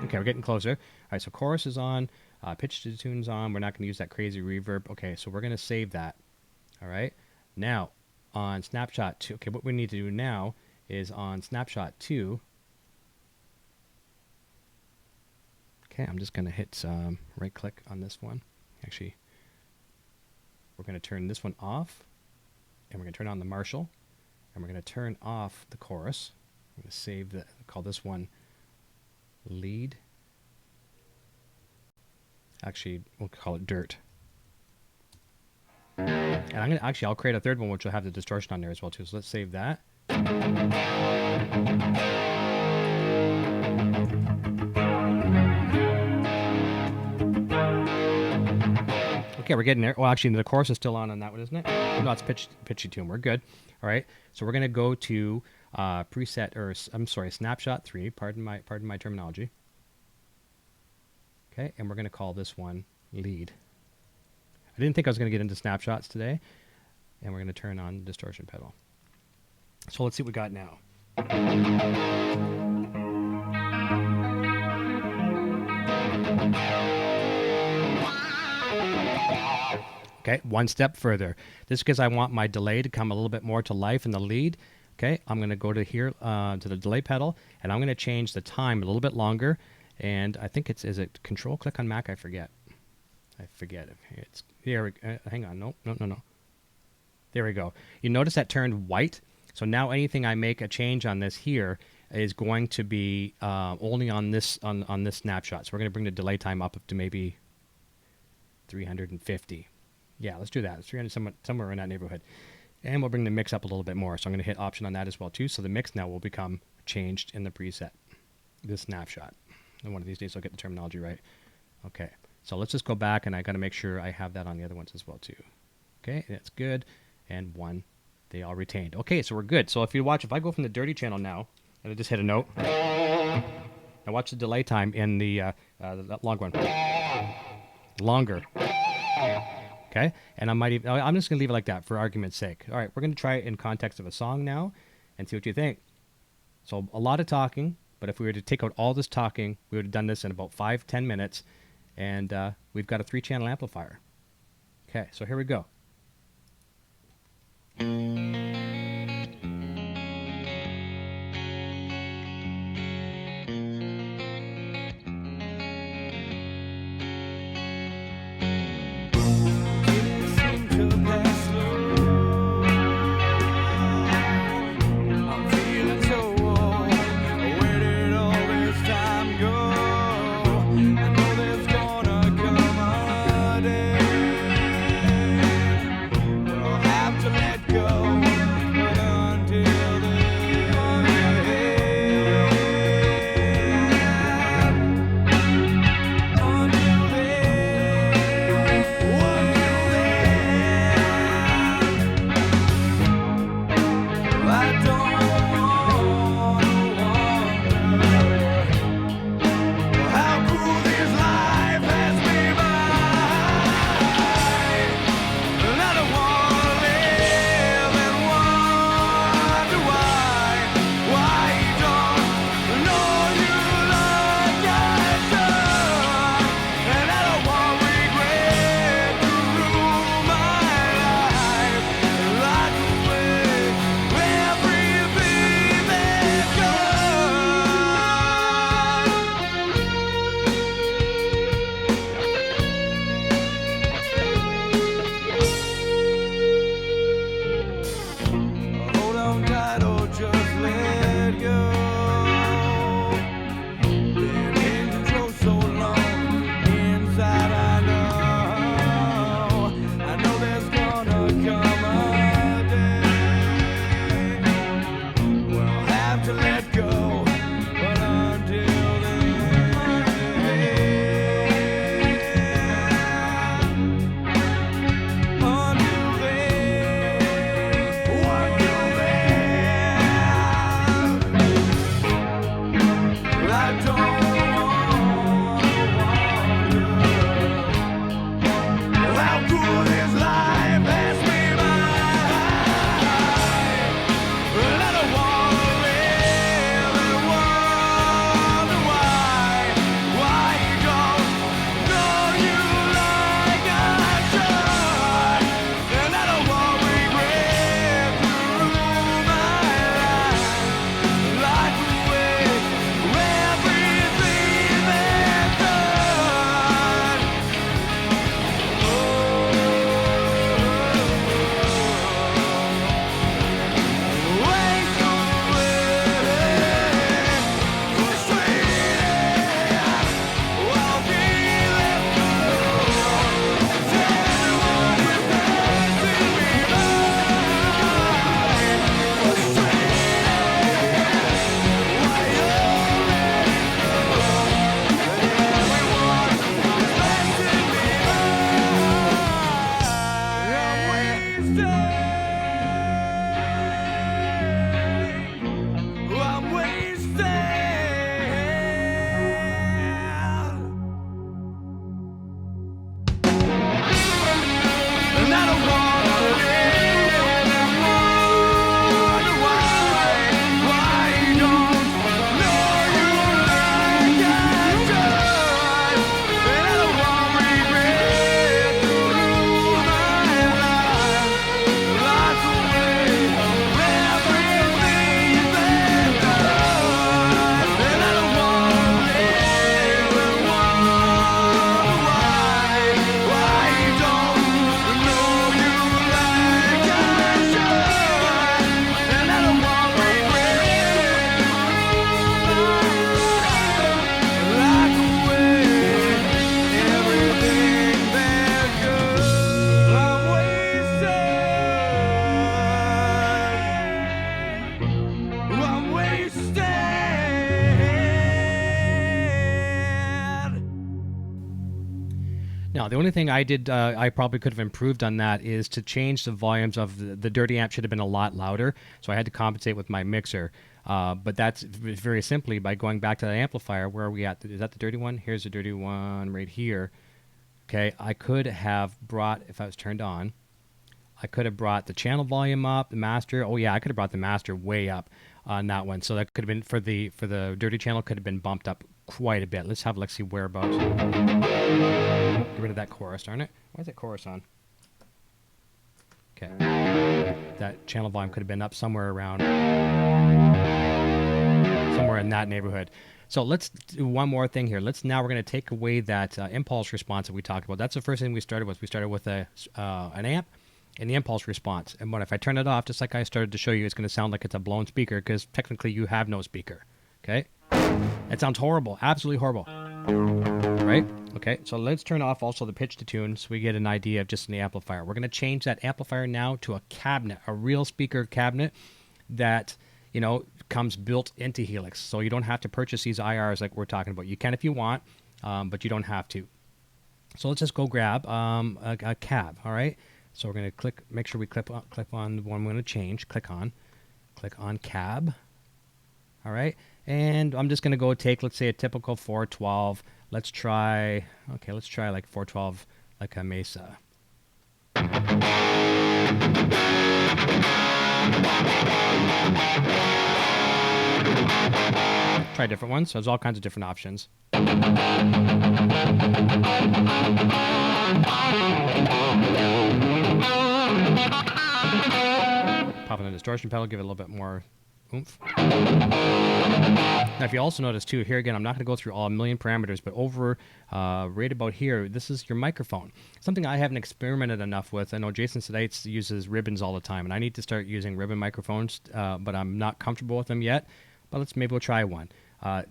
Okay, we're getting closer. All right, so chorus is on, pitch to tune's on. We're not going to use that crazy reverb. Okay, so we're going to save that. All right. Now, on snapshot 2, okay, what we need to do now is on snapshot 2. Okay, I'm just going to hit right click on this one. Actually, we're going to turn this one off. And we're going to turn on the Marshall. And we're going to turn off the chorus. I'm going to save the, call this one lead. Actually, we'll call it dirt. And I'm going to I'll create a third one which will have the distortion on there as well too. So let's save that. Okay, we're getting there. Well, actually, the chorus is still on that one, isn't it? No, it's pitchy tune. We're good. All right. So we're going to go to preset, or I'm sorry, snapshot 3. Pardon my terminology. Okay, and we're going to call this one lead. I didn't think I was going to get into snapshots today, and we're going to turn on the distortion pedal. So let's see what we got now. Okay, one step further. This is because I want my delay to come a little bit more to life in the lead. Okay, I'm going to go to here to the delay pedal, and I'm going to change the time a little bit longer. And I think is it Control click on Mac? I forget. It's here. Hang on. No. There we go. You notice that turned white. So now anything I make a change on this here is going to be only on this on this snapshot. So we're going to bring the delay time up to maybe 350. Yeah, let's do that. It's 300 somewhere in that neighborhood. And we'll bring the mix up a little bit more. So I'm going to hit Option on that as well too. So the mix now will become changed in the preset, this snapshot. And one of these days I'll get the terminology right. Okay, so let's just go back, and I got to make sure I have that on the other ones as well too. Okay, that's good. And one, they all retained. Okay, so we're good. So if you watch, if I go from the dirty channel now, and I just hit a note, now watch the delay time in the that long one. Longer. Okay, and I'm just gonna leave it like that for argument's sake. All right, we're gonna try it in context of a song now, and see what you think. So a lot of talking, but if we were to take out all this talking, we would have done this in about 5-10 minutes, and we've got a 3-channel amplifier. Okay, so here we go. Go. The only thing I did, I probably could have improved on that, is to change the volumes of the dirty amp. Should have been a lot louder, so I had to compensate with my mixer. But that's very simply by going back to the amplifier. Where are we at? Is that the dirty one? Here's the dirty one right here. Okay, I could have brought, if I was turned on, I could have brought the channel volume up, the master. Oh yeah, I could have brought the master way up on that one. So that could have been for the dirty channel, could have been bumped up quite a bit. Let's see whereabouts. Get rid of that chorus, darn it. Why is that chorus on? Okay. That channel volume could have been up somewhere around, somewhere in that neighborhood. So let's do one more thing here. Now we're going to take away that impulse response that we talked about. That's the first thing we started with. We started with an amp and the impulse response. And what if I turn it off, just like I started to show you, it's going to sound like it's a blown speaker because technically you have no speaker. Okay? It sounds horrible. Absolutely horrible. Right? Okay, so let's turn off also the pitch detune so we get an idea of just an amplifier. We're going to change that amplifier now to a cabinet, a real speaker cabinet that, you know, comes built into Helix. So you don't have to purchase these IRs like we're talking about. You can if you want, but you don't have to. So let's just go grab a cab, all right? So we're going to make sure we click on the one we're going to change. Click on cab, all right? And I'm just going to go take, let's say, a typical 412. Let's try like 412, like a Mesa. Try different ones. So there's all kinds of different options. Pop in the distortion pedal, give it a little bit more oomph. Now, if you also notice too, here again, I'm not going to go through all a million parameters, but over right about here, this is your microphone. Something I haven't experimented enough with. I know Jason Sedates uses ribbons all the time, and I need to start using ribbon microphones, but I'm not comfortable with them yet. But maybe we'll try one.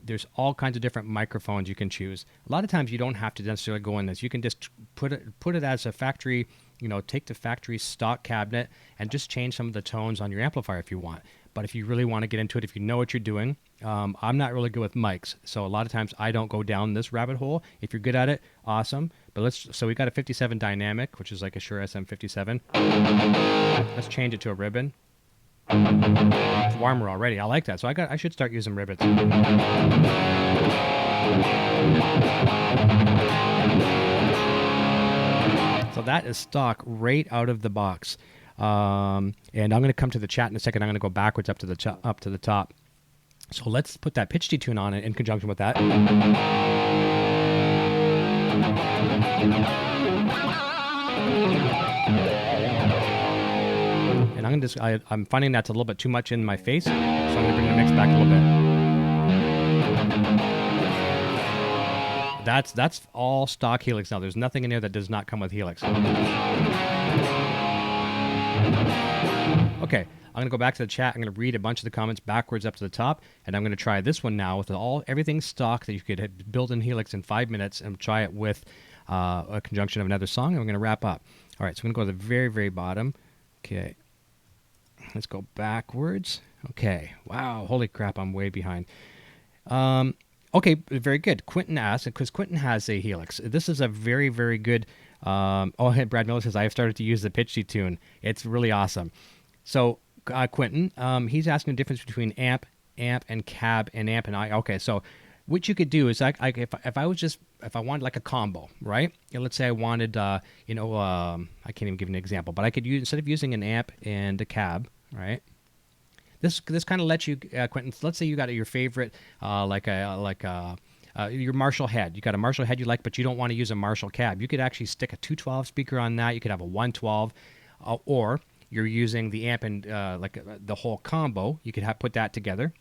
There's all kinds of different microphones you can choose. A lot of times you don't have to necessarily go in this. You can just put it as a factory, you know, take the factory stock cabinet and just change some of the tones on your amplifier if you want. But if you really want to get into it, if you know what you're doing, I'm not really good with mics. So a lot of times I don't go down this rabbit hole. If you're good at it, awesome. But so we got a 57 dynamic, which is like a Shure SM57. Let's change it to a ribbon. It's warmer already. I like that. So I should start using ribbons. So that is stock right out of the box. And I'm going to come to the chat in a second. I'm going to go backwards up to the top. So let's put that pitch detune on it in conjunction with that. And I'm finding that's a little bit too much in my face, so I'm going to bring the mix back a little bit. That's all stock Helix now. There's nothing in there that does not come with Helix. Okay, I'm going to go back to the chat. I'm going to read a bunch of the comments backwards up to the top, and I'm going to try this one now with everything stock that you could build in Helix in 5 minutes, and try it with a conjunction of another song, and we're going to wrap up. All right, so I'm going to go to the very, very bottom. Okay. Let's go backwards. Okay. Wow. Holy crap. I'm way behind. Okay. Very good. Quentin asked, because Quentin has a Helix. This is a very, very good. Hey, Brad Miller says, I have started to use the pitch detune. It's really awesome. So, Quentin, he's asking the difference between amp, and cab, and amp and I. Okay. So, what you could do is, if I wanted like a combo, right? And let's say I wanted, I can't even give an example, but I could use, instead of using an amp and a cab, right? This kind of lets you, Quentin. Let's say you got your favorite, your Marshall head. You got a Marshall head you like, but you don't want to use a Marshall cab. You could actually stick a 212 speaker on that. You could have a 112, or you're using the amp and the whole combo. You could put that together.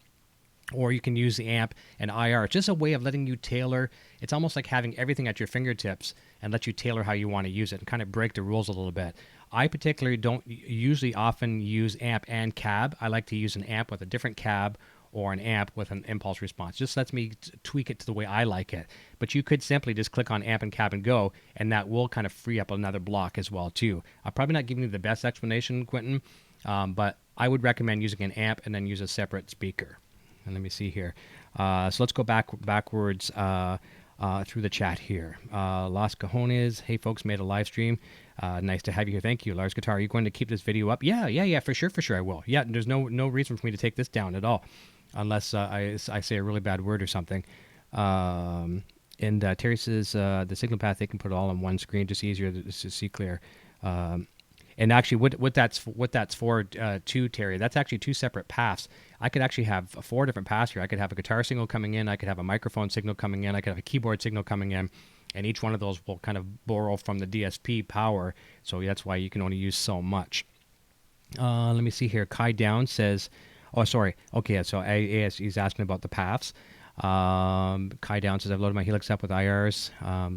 Or you can use the amp and IR. It's just a way of letting you tailor. It's almost like having everything at your fingertips and let you tailor how you want to use it and kind of break the rules a little bit. I particularly don't usually often use amp and cab. I like to use an amp with a different cab or an amp with an impulse response. Just lets me tweak it to the way I like it. But you could simply just click on amp and cab and go, and that will kind of free up another block as well too. I'm probably not giving you the best explanation, Quentin, but I would recommend using an amp and then use a separate speaker. And let me see here. So let's go backwards. through the chat here. Las Cajones, hey folks, made a live stream. Nice to have you here. Thank you. Lars Guitar, are you going to keep this video up? Yeah, for sure I will. Yeah, there's no reason for me to take this down at all, unless I say a really bad word or something. And Terry says the signal path, they can put it all on one screen, just easier to see clear. And actually, what that's for, too, Terry, that's actually two separate paths. I could actually have 4 different paths here. I could have a guitar signal coming in. I could have a microphone signal coming in. I could have a keyboard signal coming in. And each one of those will kind of borrow from the DSP power. So that's why you can only use so much. Let me see here. Kai Down says, oh, sorry. Okay, so he's asking about the paths. Kai Down says, I've loaded my Helix up with IRs,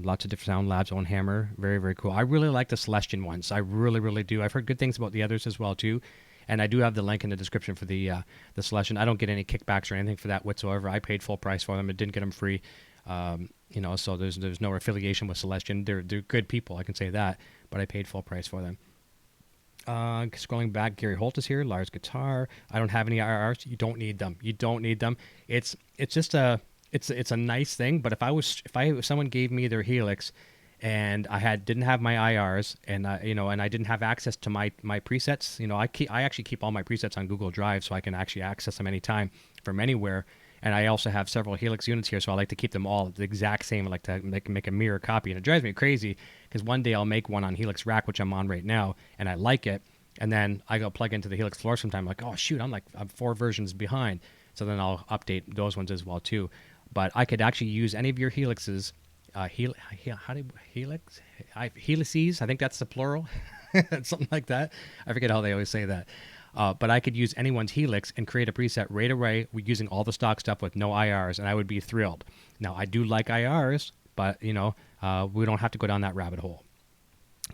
lots of different sound labs, own hammer. Very, very cool. I really like the Celestion ones. I really, really do. I've heard good things about the others as well, too. And I do have the link in the description for the Celestion. I don't get any kickbacks or anything for that whatsoever. I paid full price for them. I didn't get them free. So there's no affiliation with Celestion. They're good people, I can say that. But I paid full price for them. Scrolling back, Gary Holt is here. Lars Guitar. I don't have any IRs. You don't need them. It's just it's a nice thing. But if someone gave me their Helix, and I didn't have my IRs, and I didn't have access to my presets. I actually keep all my presets on Google Drive, so I can actually access them anytime from anywhere. And I also have several Helix units here, so I like to keep them all the exact same. I like to make a mirror copy. And it drives me crazy because one day I'll make one on Helix Rack, which I'm on right now, and I like it. And then I go plug into the Helix Floor sometime, like, oh, shoot, I'm 4 versions behind. So then I'll update those ones as well, too. But I could actually use any of your Helixes. Helix? Helices? I think that's the plural. Something like that. I forget how they always say that. But I could use anyone's Helix and create a preset right away using all the stock stuff with no IRs, and I would be thrilled. Now, I do like IRs, but, we don't have to go down that rabbit hole.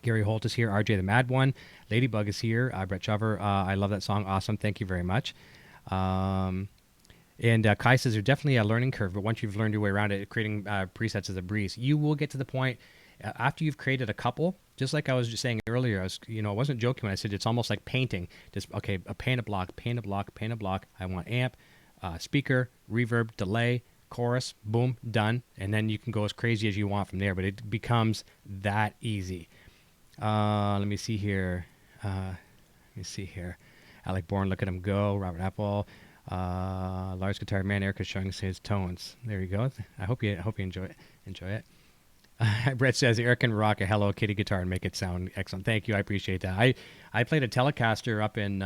Gary Holt is here. RJ the Mad One. Ladybug is here. Brett Chover. I love that song. Awesome. Thank you very much. And Kai says there's definitely a learning curve, but once you've learned your way around it, creating presets is a breeze. You will get to the point after you've created a couple, just like I was just saying earlier, I wasn't joking when I said it's almost like painting. Just, okay, paint a block. I want amp, speaker, reverb, delay, chorus, boom, done. And then you can go as crazy as you want from there, but it becomes that easy. Let me see here. Alec Bourne, look at him go. Robert Apple. Lars Guitar Man, Erica's showing us his tones. There you go. I hope you enjoy it. Brett says Eric can rock a Hello Kitty guitar and make it sound excellent. Thank you. I appreciate that. I played a Telecaster up in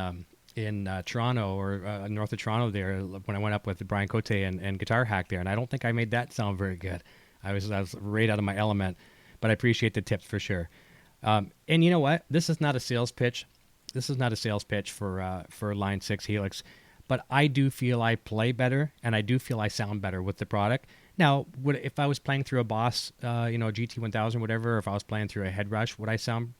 Toronto or north of Toronto there when I went up with Brian Cote and Guitar Hack there, and I don't think I made that sound very good. I was right out of my element, but I appreciate the tips for sure. And you know what? This is not a sales pitch. For Line 6 Helix, but I do feel I play better, and I do feel I sound better with the product. Now, if I was playing through a Boss, GT1000, whatever, or if I was playing through a Headrush, would I sound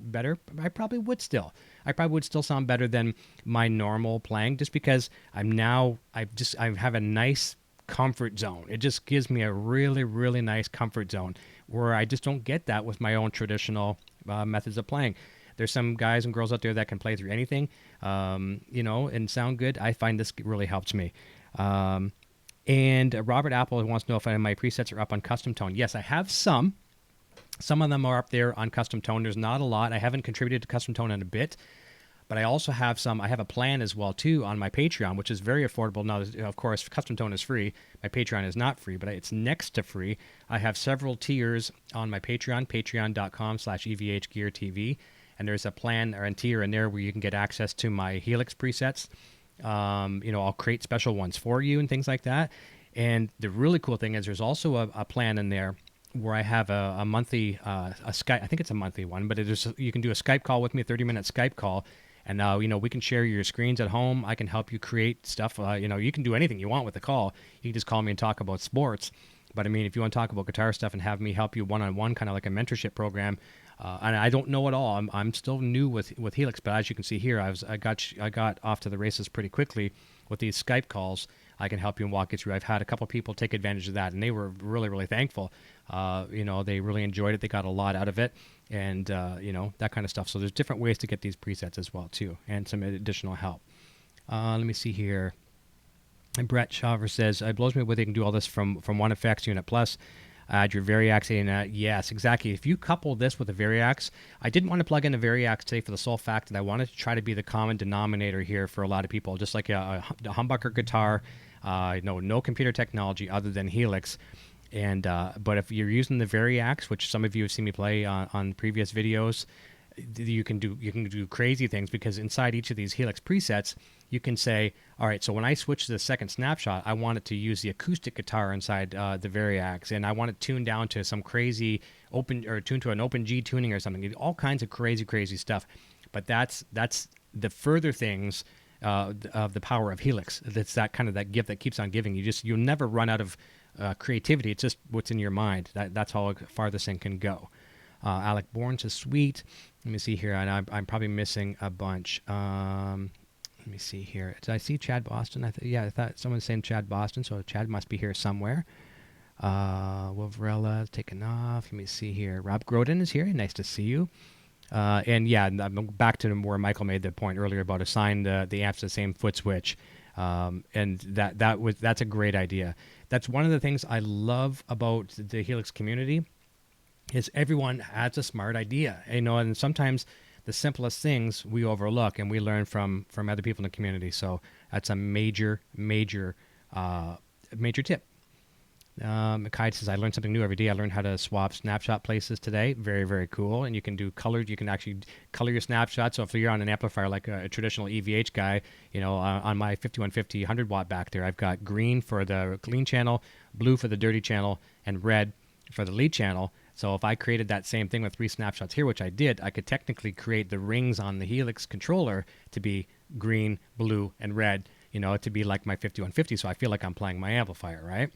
better? I probably would still. I probably would still sound better than my normal playing, just because I have a nice comfort zone. It just gives me a really, really nice comfort zone where I just don't get that with my own traditional methods of playing. There's some guys and girls out there that can play through anything, and sound good. I find this really helps me. And Robert Apple wants to know if my presets are up on custom tone. Yes, I have some. Some of them are up there on custom tone. There's not a lot. I haven't contributed to custom tone in a bit, but I also have some. I have a plan as well, too, on my Patreon, which is very affordable. Now, of course, custom tone is free. My Patreon is not free, but it's next to free. I have several tiers on my Patreon, patreon.com/EVH Gear TV. And there's a plan or a tier in there where you can get access to my Helix presets. I'll create special ones for you and things like that. And the really cool thing is there's also a plan in there where I have a monthly Skype. I think it's a monthly one, but you can do a Skype call with me, a 30-minute Skype call. And we can share your screens at home. I can help you create stuff. You can do anything you want with the call. You can just call me and talk about sports. But I mean, if you want to talk about guitar stuff and have me help you one-on-one, kind of like a mentorship program, and I don't know it all. I'm still new with Helix, but as you can see here, I got off to the races pretty quickly with these Skype calls. I can help you and walk you through. I've had a couple people take advantage of that, and they were really, really thankful. They really enjoyed it. They got a lot out of it, and that kind of stuff. So there's different ways to get these presets as well too, and some additional help. Let me see here. And Brett Shaver says, it blows me away they can do all this from one effects unit. Plus, add your Variax in. Yes, exactly. If you couple this with a Variax, I didn't want to plug in a Variax today for the sole fact that I wanted to try to be the common denominator here for a lot of people, just like a humbucker guitar, no computer technology other than Helix. And but if you're using the Variax, which some of you have seen me play on previous videos, you can do crazy things, because inside each of these Helix presets, you can say, all right, so when I switch to the second snapshot, I want it to use the acoustic guitar inside the Variax, and I want it tuned down to some crazy tuned to an open G tuning or something. All kinds of crazy stuff. But that's the further things of the power of Helix. That's that gift that keeps on giving. You'll never run out of creativity. It's just what's in your mind. That's how far this thing can go. Alec Bourne says, sweet. Let me see here. And I'm probably missing a bunch. Let me see here. Did I see Chad Boston? I thought someone was saying Chad Boston, so Chad must be here somewhere. Wolverella taken off. Let me see here. Rob Groden is here. Nice to see you. And yeah, I'm back to where Michael made the point earlier about assign the amps to the same foot switch. And that's a great idea. That's one of the things I love about the Helix community, is everyone has a smart idea, and sometimes the simplest things we overlook, and we learn from other people in the community. So that's a major tip. Kai says, I learned something new every day. I learned how to swap snapshot places today. Very, very cool. And you can do colored. You can actually color your snapshot. So if you're on an amplifier like a traditional EVH guy, on my 5150 100 watt back there, I've got green for the clean channel, blue for the dirty channel, and red for the lead channel. So if I created that same thing with 3 snapshots here, which I did, I could technically create the rings on the Helix controller to be green, blue, and red, to be like my 5150. So I feel like I'm playing my amplifier, right?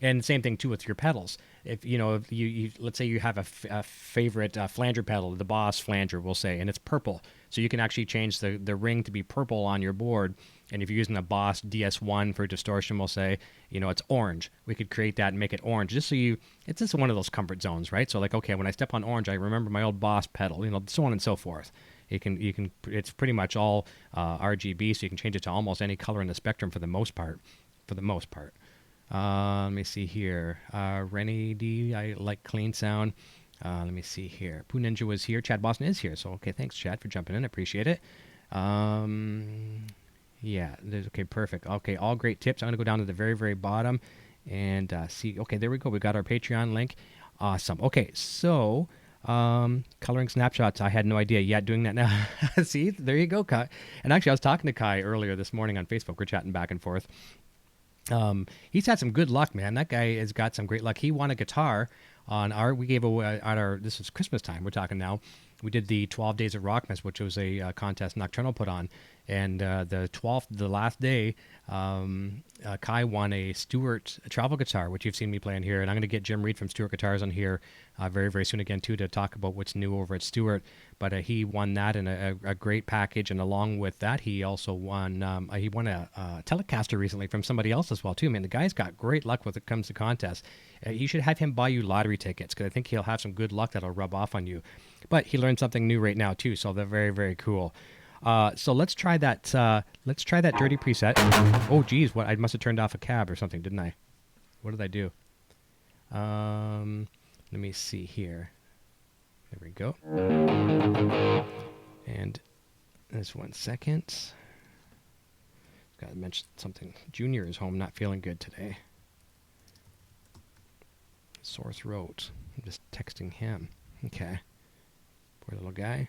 And same thing too with your pedals. If you let's say you have a favorite flanger pedal, the Boss flanger, we'll say, and it's purple. So you can actually change the ring to be purple on your board. And if you're using a Boss DS1 for distortion, we'll say, it's orange. We could create that and make it orange, it's just one of those comfort zones, right? So like, okay, when I step on orange, I remember my old Boss pedal, so on and so forth. It's pretty much all RGB, so you can change it to almost any color in the spectrum for the most part. Let me see here. Rennie D, I like clean sound. Let me see here. Poo Ninja was here. Chad Boston is here. So, okay, thanks, Chad, for jumping in. I appreciate it. Yeah, okay, perfect. Okay, all great tips. I'm going to go down to the very, very bottom and see. Okay, there we go. We got our Patreon link. Awesome. Okay, so coloring snapshots. I had no idea. Yeah, doing that now. See, there you go, Kai. And actually, I was talking to Kai earlier this morning on Facebook. We're chatting back and forth. He's had some good luck, man. That guy has got some great luck. He won a guitar we gave away this was Christmas time. We're talking now. We did the 12 Days of Rockmas, which was a contest Nocturnal put on. And the last day, Kai won a Stewart travel guitar, which you've seen me playing here. And I'm going to get Jim Reed from Stewart Guitars on here very, very soon again, too, to talk about what's new over at Stewart. But he won that in a great package. And along with that, he also won a Telecaster recently from somebody else as well, too. Man, the guy's got great luck when it comes to contests. You should have him buy you lottery tickets, because I think he'll have some good luck that'll rub off on you. But he learned something new right now, too, so they're very, very cool. So let's try that. Let's try that dirty preset. Oh, geez, what? I must have turned off a cab or something, didn't I? What did I do? Let me see here. There we go. And just 1 second. Got to mention something. Junior is home, not feeling good today. Sore throat. I'm just texting him. Okay. Poor little guy.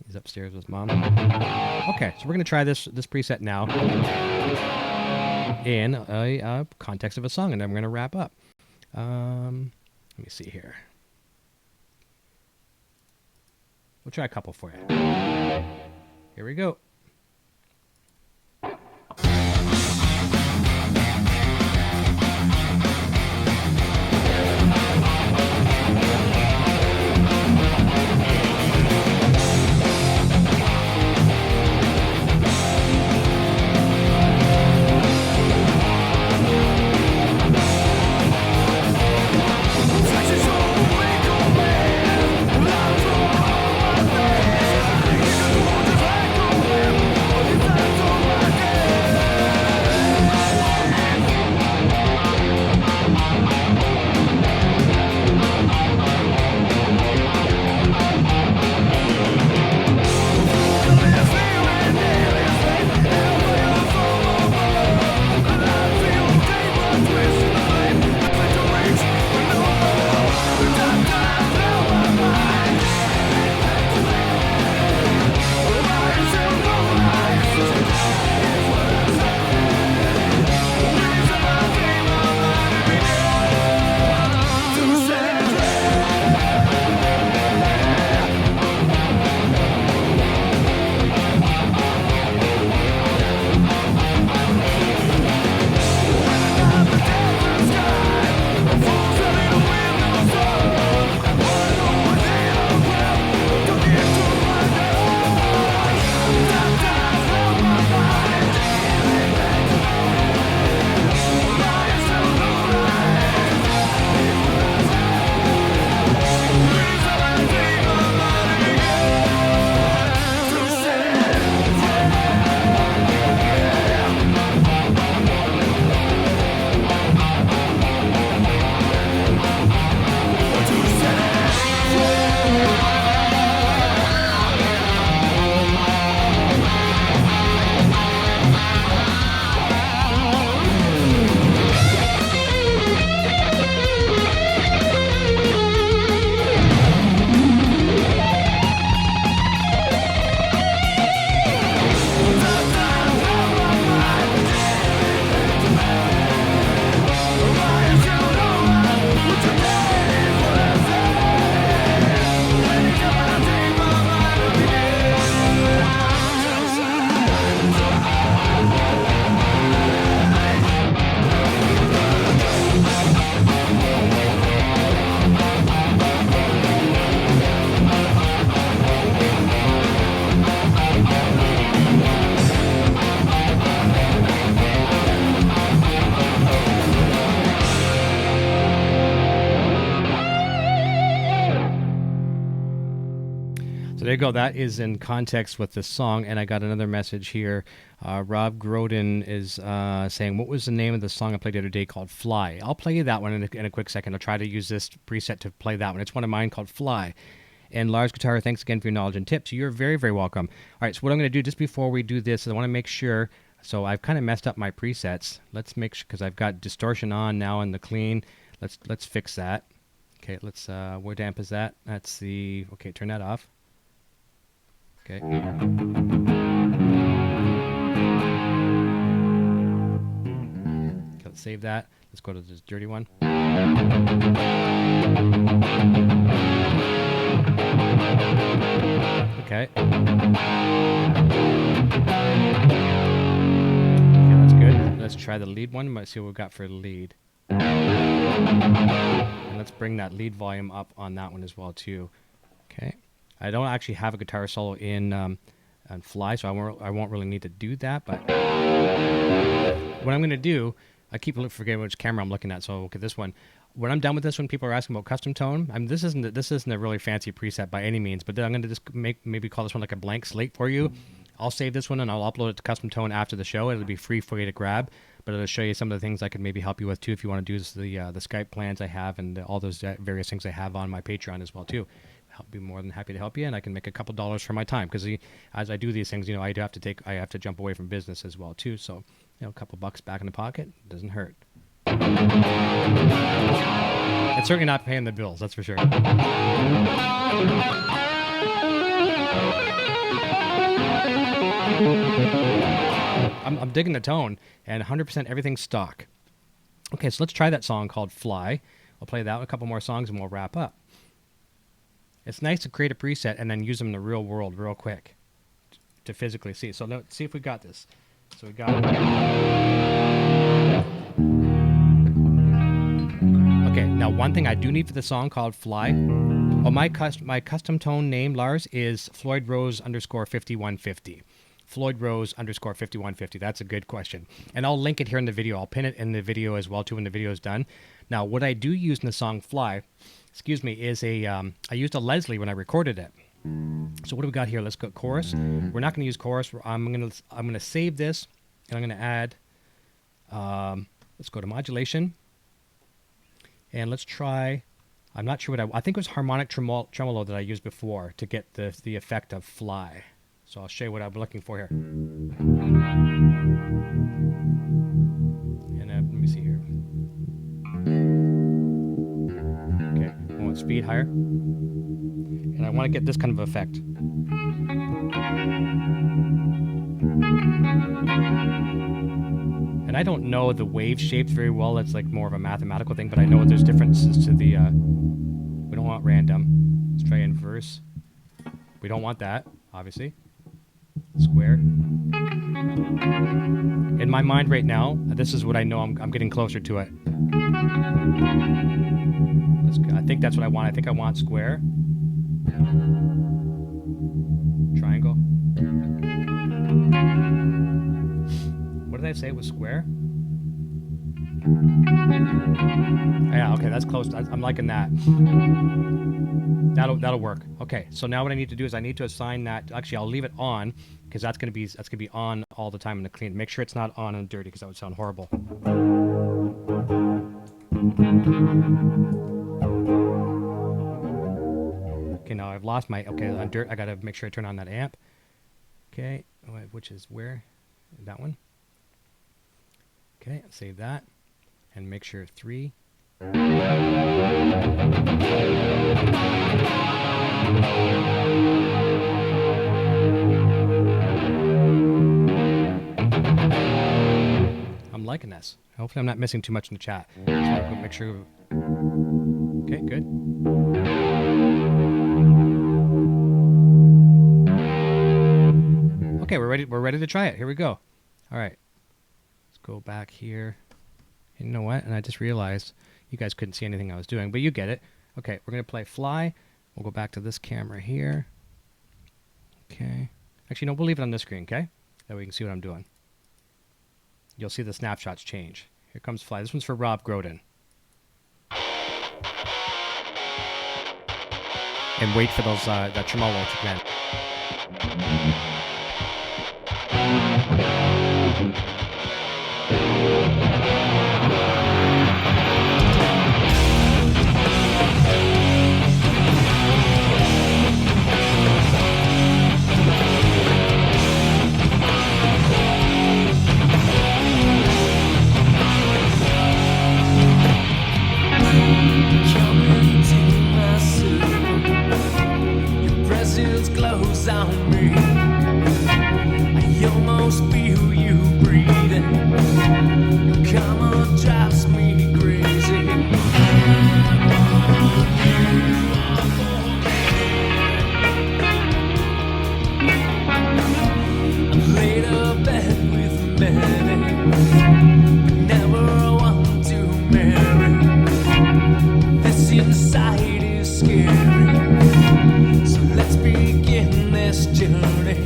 He's upstairs with Mom. Okay, so we're going to try this preset now in a context of a song, and then we're going to wrap up. Let me see here. We'll try a couple for you. Here we go. So there you go. That is in context with the song. And I got another message here. Rob Groden is saying, what was the name of the song I played the other day called Fly? I'll play you that one in a quick second. I'll try to use this preset to play that one. It's one of mine called Fly. And Lars Guitar, thanks again for your knowledge and tips. You're very, very welcome. All right, so what I'm going to do just before we do this is I want to make sure. So I've kind of messed up my presets. Let's make sure, because I've got distortion on now in the clean. Let's fix that. Okay, let's, where damp is that? That's the, okay, turn that off. Okay. Okay, let's save that. Let's go to this dirty one. Okay. That's good. Let's try the lead one. Let's see what we've got for lead. And let's bring that lead volume up on that one as well too. Okay. I don't actually have a guitar solo in on Fly, so I won't really need to do that. But what I'm going to do, I keep forgetting which camera I'm looking at. So okay, this one. When I'm done with this one, people are asking about custom tone. I mean, this isn't a really fancy preset by any means, but then I'm going to just maybe call this one like a blank slate for you. I'll save this one and I'll upload it to custom tone after the show. It'll be free for you to grab, but it'll show you some of the things I could maybe help you with too if you want to do the Skype plans I have and all those various things I have on my Patreon as well too. I'll be more than happy to help you, and I can make a couple dollars for my time because as I do these things, I have to jump away from business as well too. So a couple bucks back in the pocket doesn't hurt. It's certainly not paying the bills, that's for sure. I'm digging the tone, and 100% everything's stock. Okay, so let's try that song called Fly. I'll play that, a couple more songs, and we'll wrap up. It's nice to create a preset and then use them in the real world real quick to physically see. So let's see if we got this. So we got it. Okay, now one thing I do need for the song called Fly. Oh, my custom tone name, Lars, is Floyd Rose _5150. Floyd Rose _5150. That's a good question. And I'll link it here in the video. I'll pin it in the video as well too when the video is done. Now, what I do use in the song Fly, is I used a Leslie when I recorded it. So what do we got here? Let's go chorus. We're not going to use chorus. I'm gonna save this, and I'm gonna add. Let's go to modulation, and let's try. I'm not sure what I think it was harmonic tremolo that I used before to get the effect of Fly. So I'll show you what I'm looking for here. And let me see here. Okay, I want speed higher. And I want to get this kind of effect. And I don't know the wave shapes very well. It's like more of a mathematical thing, but I know there's differences to the... we don't want random. Let's try inverse. We don't want that, obviously. Square. In my mind right now, this is what I know. I'm getting closer to it. I think that's what I want. I think I want square. Triangle. What did I say? It was square? Yeah, okay, that's close. I'm liking that. That'll work. Okay, so now what I need to do is I need to assign that. Actually, I'll leave it on because that's gonna be on all the time in the clean. Make sure it's not on and dirty because that would sound horrible. Okay, now I've lost my on dirt. I gotta make sure I turn on that amp. Okay, which is where? That one. Okay, save that and make sure 3. I'm liking this. Hopefully I'm not missing too much in the chat. So I'll make sure. Okay, good. Okay, we're ready to try it. Here we go. All right. Let's go back here. And you know what? And I just realized you guys couldn't see anything I was doing, but you get it. Okay, we're going to play Fly. We'll go back to this camera here. Okay. Actually, no, we'll leave it on this screen, okay? That way you can see what I'm doing. You'll see the snapshots change. Here comes Fly. This one's for Rob Groden. and wait for those that tremolo to come in. Glows on me. I almost feel you breathing. Your karma drives me crazy. I'm laid up bed with many, but never want to marry. This inside is scary. So let's begin this journey.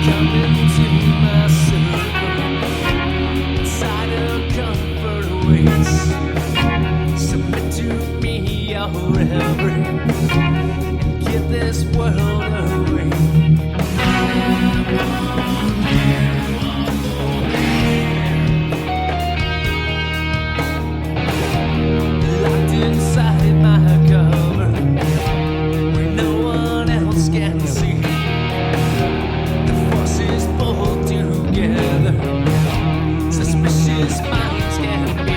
Come into my circle, inside a comfort waits. Submit to me your reverie, and give this world away. Locked inside my cover, where no one else can see. Pull together, suspicious minds can be.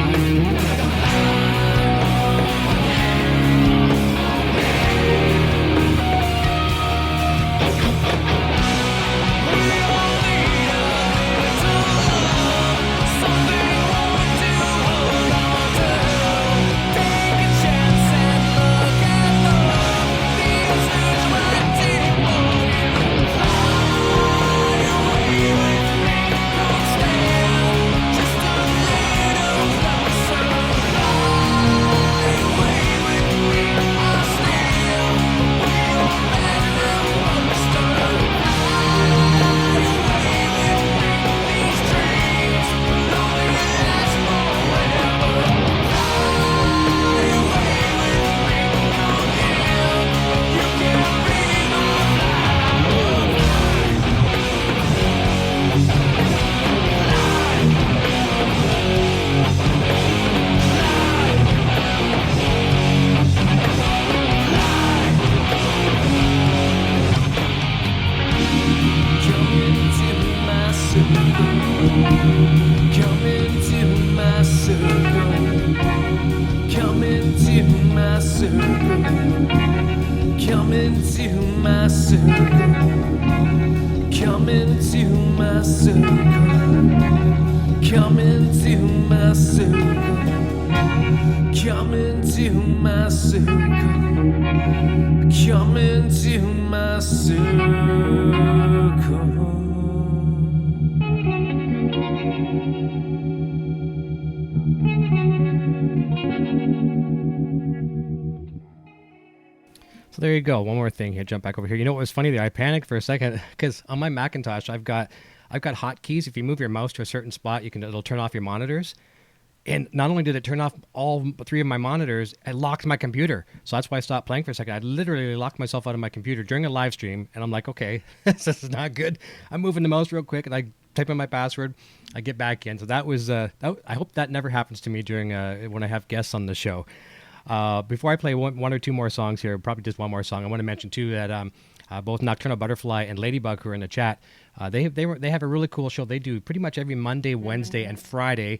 So there you go. One more thing here. Jump back over here. You know what was funny there? I panicked for a second because on my Macintosh, I've got hotkeys. If you move your mouse to a certain spot, it'll turn off your monitors. And not only did it turn off all three of my monitors, it locked my computer. So that's why I stopped playing for a second. I literally locked myself out of my computer during a live stream, and I'm like, okay, this is not good. I'm moving the mouse real quick, and I type in my password, I get back in. So that was, I hope that never happens to me during when I have guests on the show. Before I play one or two more songs here, probably just one more song, I want to mention too that both Nocturnal Butterfly and Ladybug, who are in the chat, they have a really cool show. They do pretty much every Monday, Wednesday, and Friday.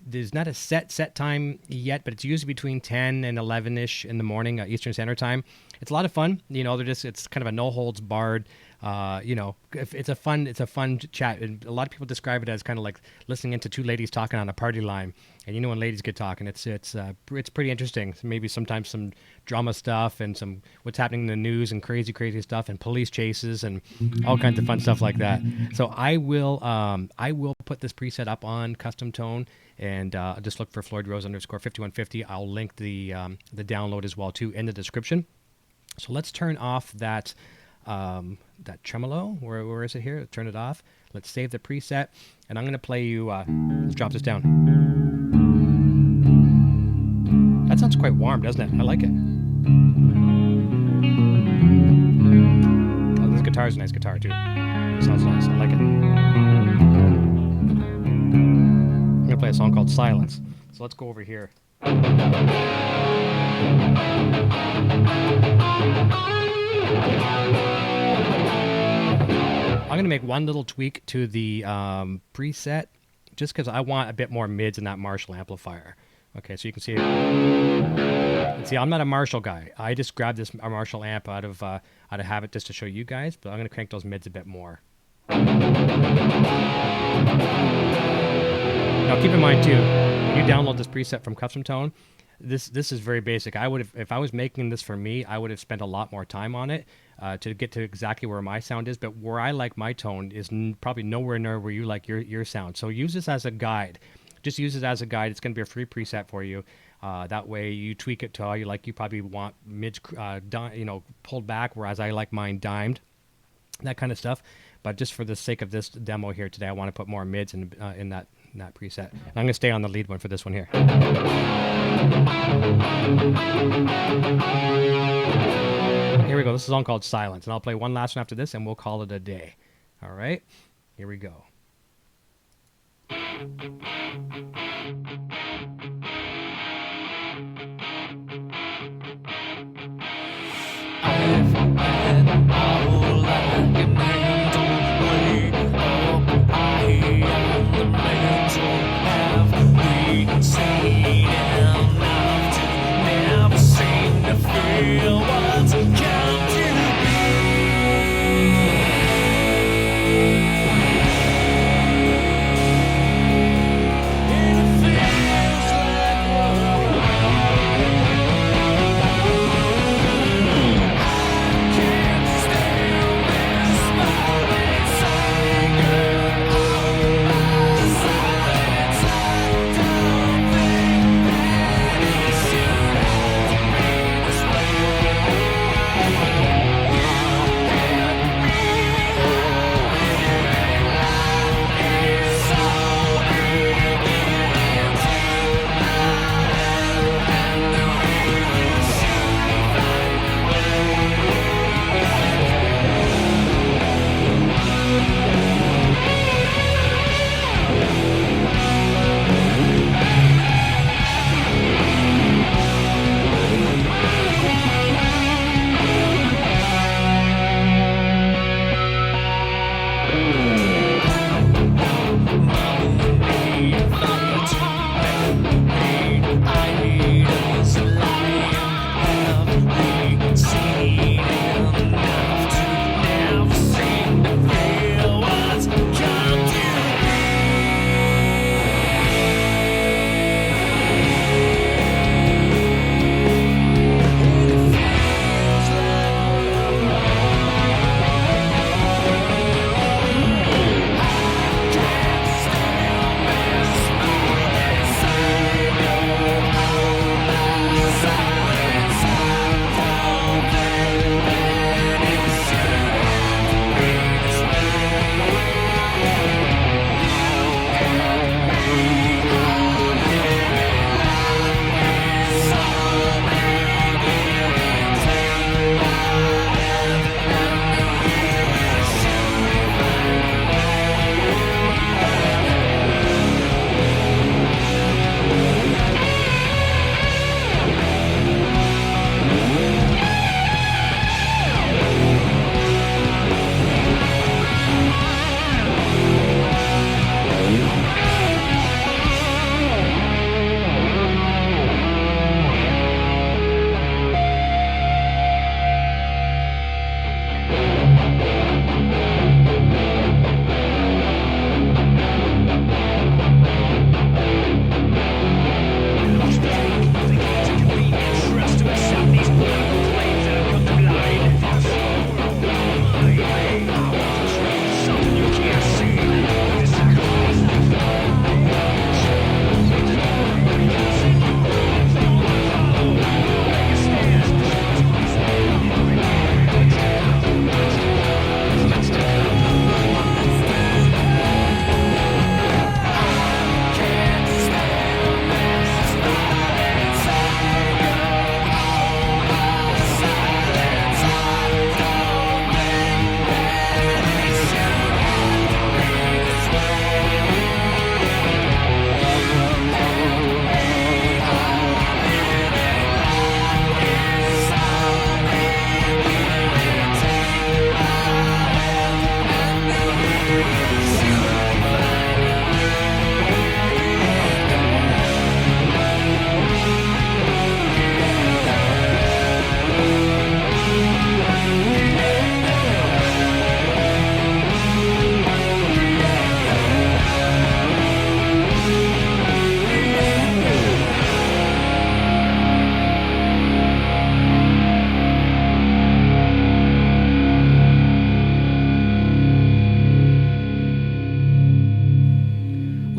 There's not a set time yet, but it's usually between 10 and 11ish in the morning, Eastern Standard Time. It's a lot of fun. It's kind of a no holds barred. It's a fun chat, and a lot of people describe it as kind of like listening into two ladies talking on a party line. And when ladies get talking, it's pretty interesting. Maybe sometimes some drama stuff and some what's happening in the news and crazy stuff and police chases and all kinds of fun stuff like that. So I will put this preset up on Custom Tone, and just look for Floyd Rose _5150. I'll link the download as well too in the description. So let's turn off that tremolo. Where is it here? Turn it off. Let's save the preset, and I'm going to play you. Let's drop this down. That sounds quite warm, doesn't it? I like it. Oh, this guitar is a nice guitar too. It sounds nice. I like it. I'm going to play a song called Silence. So let's go over here. I'm going to make one little tweak to the preset just because I want a bit more mids in that Marshall amplifier. Okay, so you can see it. And see, I'm not a Marshall guy. I just grabbed this Marshall amp out of habit just to show you guys, but I'm going to crank those mids a bit more. Now keep in mind too, when you download this preset from Custom Tone, this is very basic. If I was making this for me, I would have spent a lot more time on it to get to exactly where my sound is. But where I like my tone is probably nowhere near where you like your sound. So use this as a guide. Just use it as a guide. It's going to be a free preset for you. That way you tweak it to how you like. You probably want mids, pulled back, whereas I like mine dimed, that kind of stuff. But just for the sake of this demo here today, I want to put more mids in that preset. And I'm going to stay on the lead one for this one here. Here we go. This is a song called Silence, and I'll play one last one after this, and we'll call it a day. All right? Here we go. Feel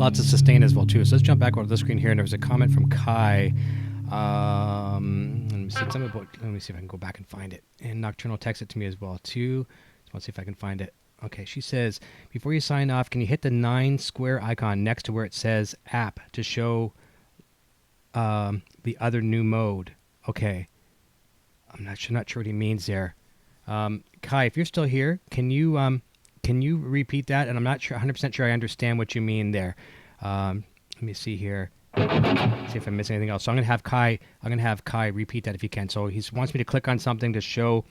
lots of sustain as well too. So let's jump back over to the screen here, and there was a comment from Kai. Let me see let me see if I can go back and find it. And Nocturnal texted it to me as well too. So let's see if I can find it. Okay, she says, before you sign off, can you hit the 9 square icon next to where it says app to show the other new mode? Okay. I'm not sure what he means there. Kai, if you're still here, can you repeat that? And I'm not sure, 100% sure I understand what you mean there. Let me see here. See if I'm missing anything else. So I'm gonna have Kai repeat that if he can. So he wants me to click on something to show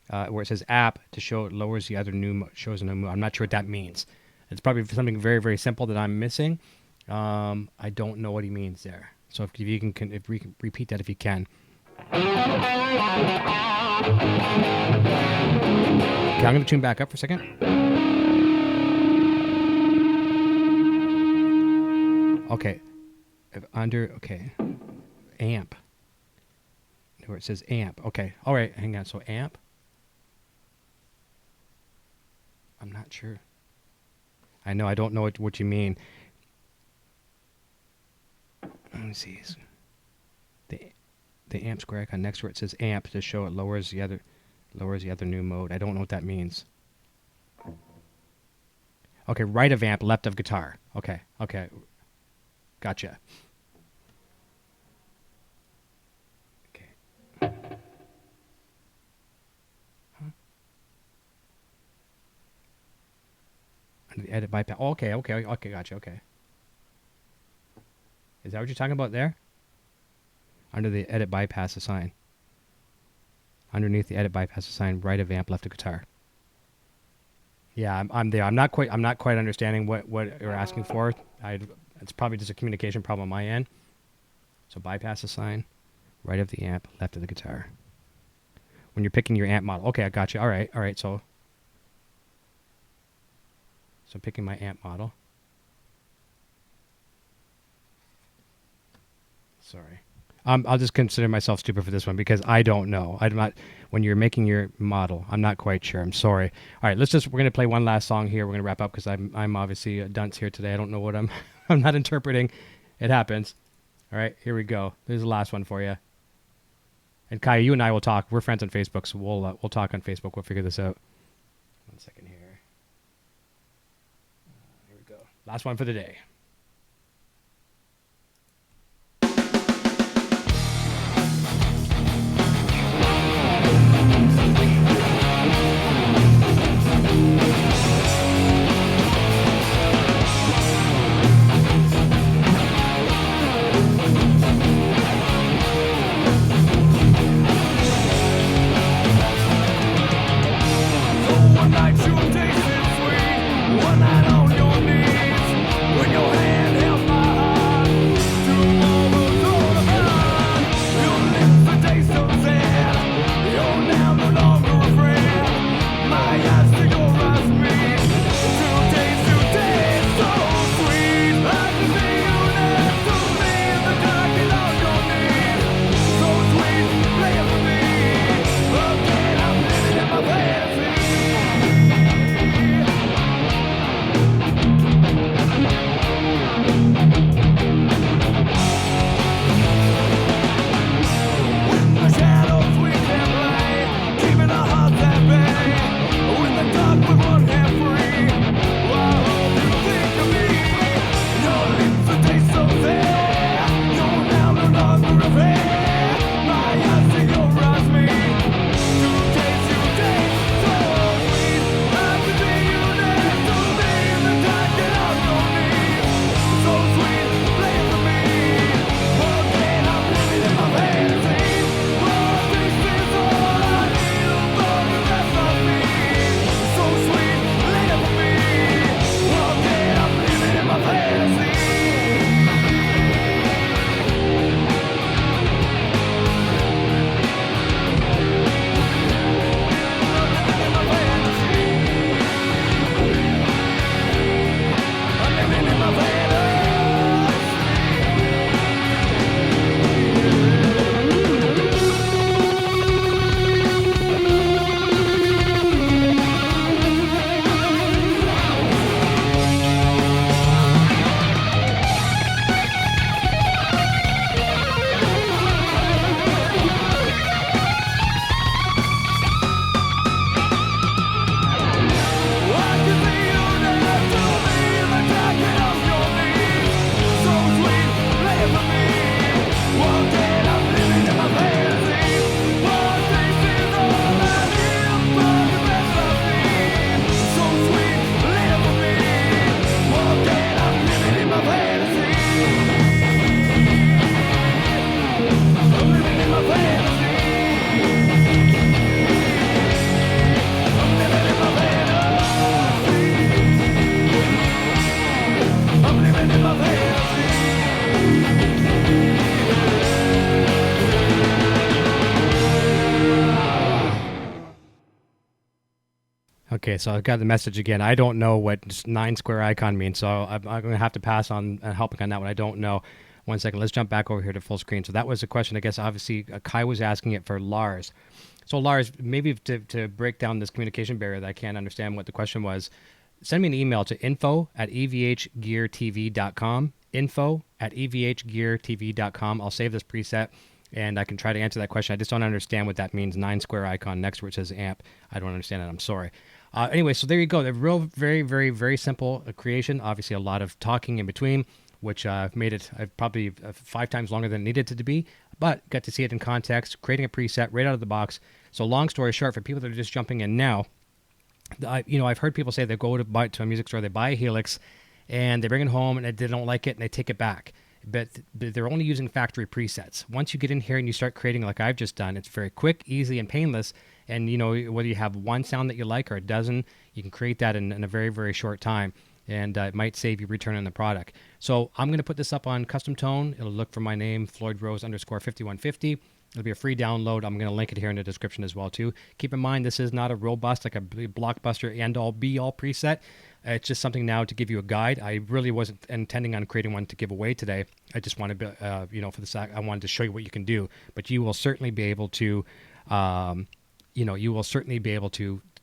where it says app to show it lowers the other shows a new mode. I'm not sure what that means. It's probably something very, very simple that I'm missing. I don't know what he means there. So if you can repeat that if you can. Okay, I'm going to tune back up for a second. Okay. Amp. Where it says amp. Okay. All right. Hang on. So amp. I'm not sure. I know. I don't know what you mean. Let me see. The amp square icon next to where it says amp to show it lowers the other new mode. I don't know what that means. Okay, right of amp, left of guitar. Okay. Gotcha. Okay. Huh? Under the edit bypass. Oh, okay, gotcha, okay. Is that what you're talking about there? Under the edit bypass assign. Underneath the edit bypass assign, right of amp, left of guitar. Yeah, I'm there. I'm not quite understanding what you're asking for. It's probably just a communication problem on my end. So bypass assign, right of the amp, left of the guitar. When you're picking your amp model. Okay, I got you. All right. So picking my amp model. Sorry. I'll just consider myself stupid for this one because I don't know. I'm not. When you're making your model, I'm not quite sure. I'm sorry. All right, we're gonna play one last song here. We're gonna wrap up because I'm obviously a dunce here today. I don't know what I'm not interpreting. It happens. All right, here we go. There's the last one for you. And Kai, you and I will talk. We're friends on Facebook, so we'll talk on Facebook. We'll figure this out. 1 second here. Here we go. Last one for the day. One night you're tasting sweet, one night on your knees, when your Okay, so I got the message again. I don't know what 9 square icon means, so I'm going to have to pass on helping on that one. I don't know. One second. Let's jump back over here to full screen. So that was a question, I guess, obviously, Kai was asking it for Lars. So Lars, maybe to break down this communication barrier that I can't understand what the question was, send me an email to info@evhgeartv.com, info@evhgeartv.com. I'll save this preset, and I can try to answer that question. I just don't understand what that means, 9 square icon next where it says amp. I don't understand it. I'm sorry. Anyway, so there you go. The real, very, very, very simple creation. Obviously, a lot of talking in between, which made it probably 5 times longer than it needed to be, but got to see it in context, creating a preset right out of the box. So long story short, for people that are just jumping in now, I've heard people say they go to a music store, they buy a Helix, and they bring it home, and they don't like it, and they take it back. But they're only using factory presets. Once you get in here and you start creating like I've just done, it's very quick, easy, and painless. And, whether you have one sound that you like or a dozen, you can create that in a very, very short time. And it might save you returning the product. So I'm going to put this up on Custom Tone. It'll look for my name, FloydRose_5150. It'll be a free download. I'm going to link it here in the description as well, too. Keep in mind, this is not a robust, like a blockbuster end-all, be-all preset. It's just something now to give you a guide. I really wasn't intending on creating one to give away today. I just wanted to, for the sake, I wanted to show you what you can do. But you will certainly be able to,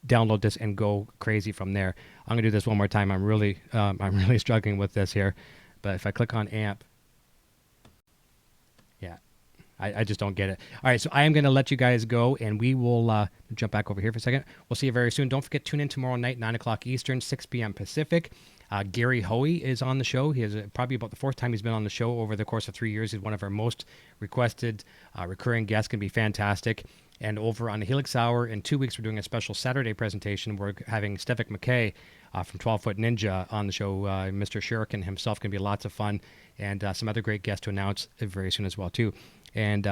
download this and go crazy from there. I'm gonna do this one more time. I'm really struggling with this here, but if I click on amp, yeah, I just don't get it. All right, so I am gonna let you guys go, and we will jump back over here for a second. We'll see you very soon. Don't forget, tune in tomorrow night, 9 o'clock Eastern, 6 p.m. Pacific. Gary Hoey is on the show. He is probably about the 4th time he's been on the show over the course of 3 years. He's one of our most requested recurring guests. Can be fantastic. And over on the Helix Hour, in 2 weeks, we're doing a special Saturday presentation. We're having Stevik McKay from 12 Foot Ninja on the show. Mr. Shuriken himself, can be lots of fun. And some other great guests to announce very soon as well, too. And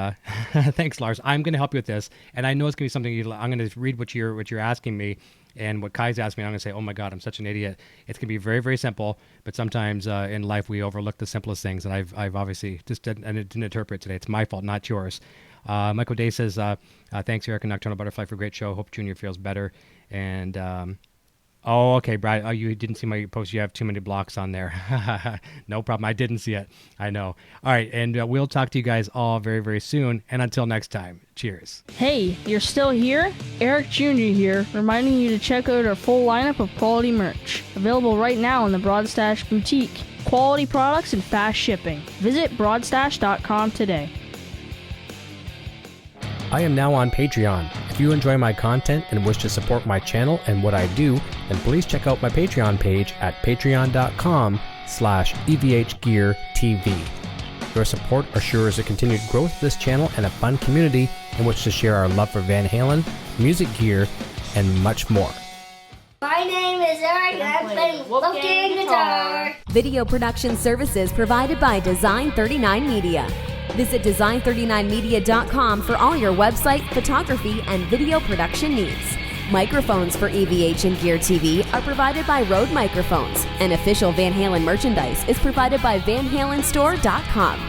thanks, Lars. I'm going to help you with this. And I know it's going to be something I'm going to read what you're asking me. And what Kai's asking me, I'm going to say, oh, my God, I'm such an idiot. It's going to be very, very simple. But sometimes in life, we overlook the simplest things. And I've obviously just didn't interpret today. It's my fault, not yours. Michael Day says, thanks, Eric and Nocturnal Butterfly, for a great show. Hope Junior feels better. And, oh, okay, Brad. Oh, you didn't see my post. You have too many blocks on there. No problem. I didn't see it. I know. All right. And we'll talk to you guys all very, very soon. And until next time, cheers. Hey, you're still here? Eric Jr. here, reminding you to check out our full lineup of quality merch. Available right now in the Broadstash Boutique. Quality products and fast shipping. Visit broadstash.com today. I am now on Patreon. If you enjoy my content and wish to support my channel and what I do, then please check out my Patreon page at patreon.com/EVH Gear TV. Your support assures the continued growth of this channel and a fun community in which to share our love for Van Halen, music gear, and much more. My name is Eric and I'm playing Wolfgang guitar. Video production services provided by Design 39 Media. Visit design39media.com for all your website, photography, and video production needs. Microphones for EVH and Gear TV are provided by Rode Microphones, and official Van Halen merchandise is provided by VanHalenStore.com.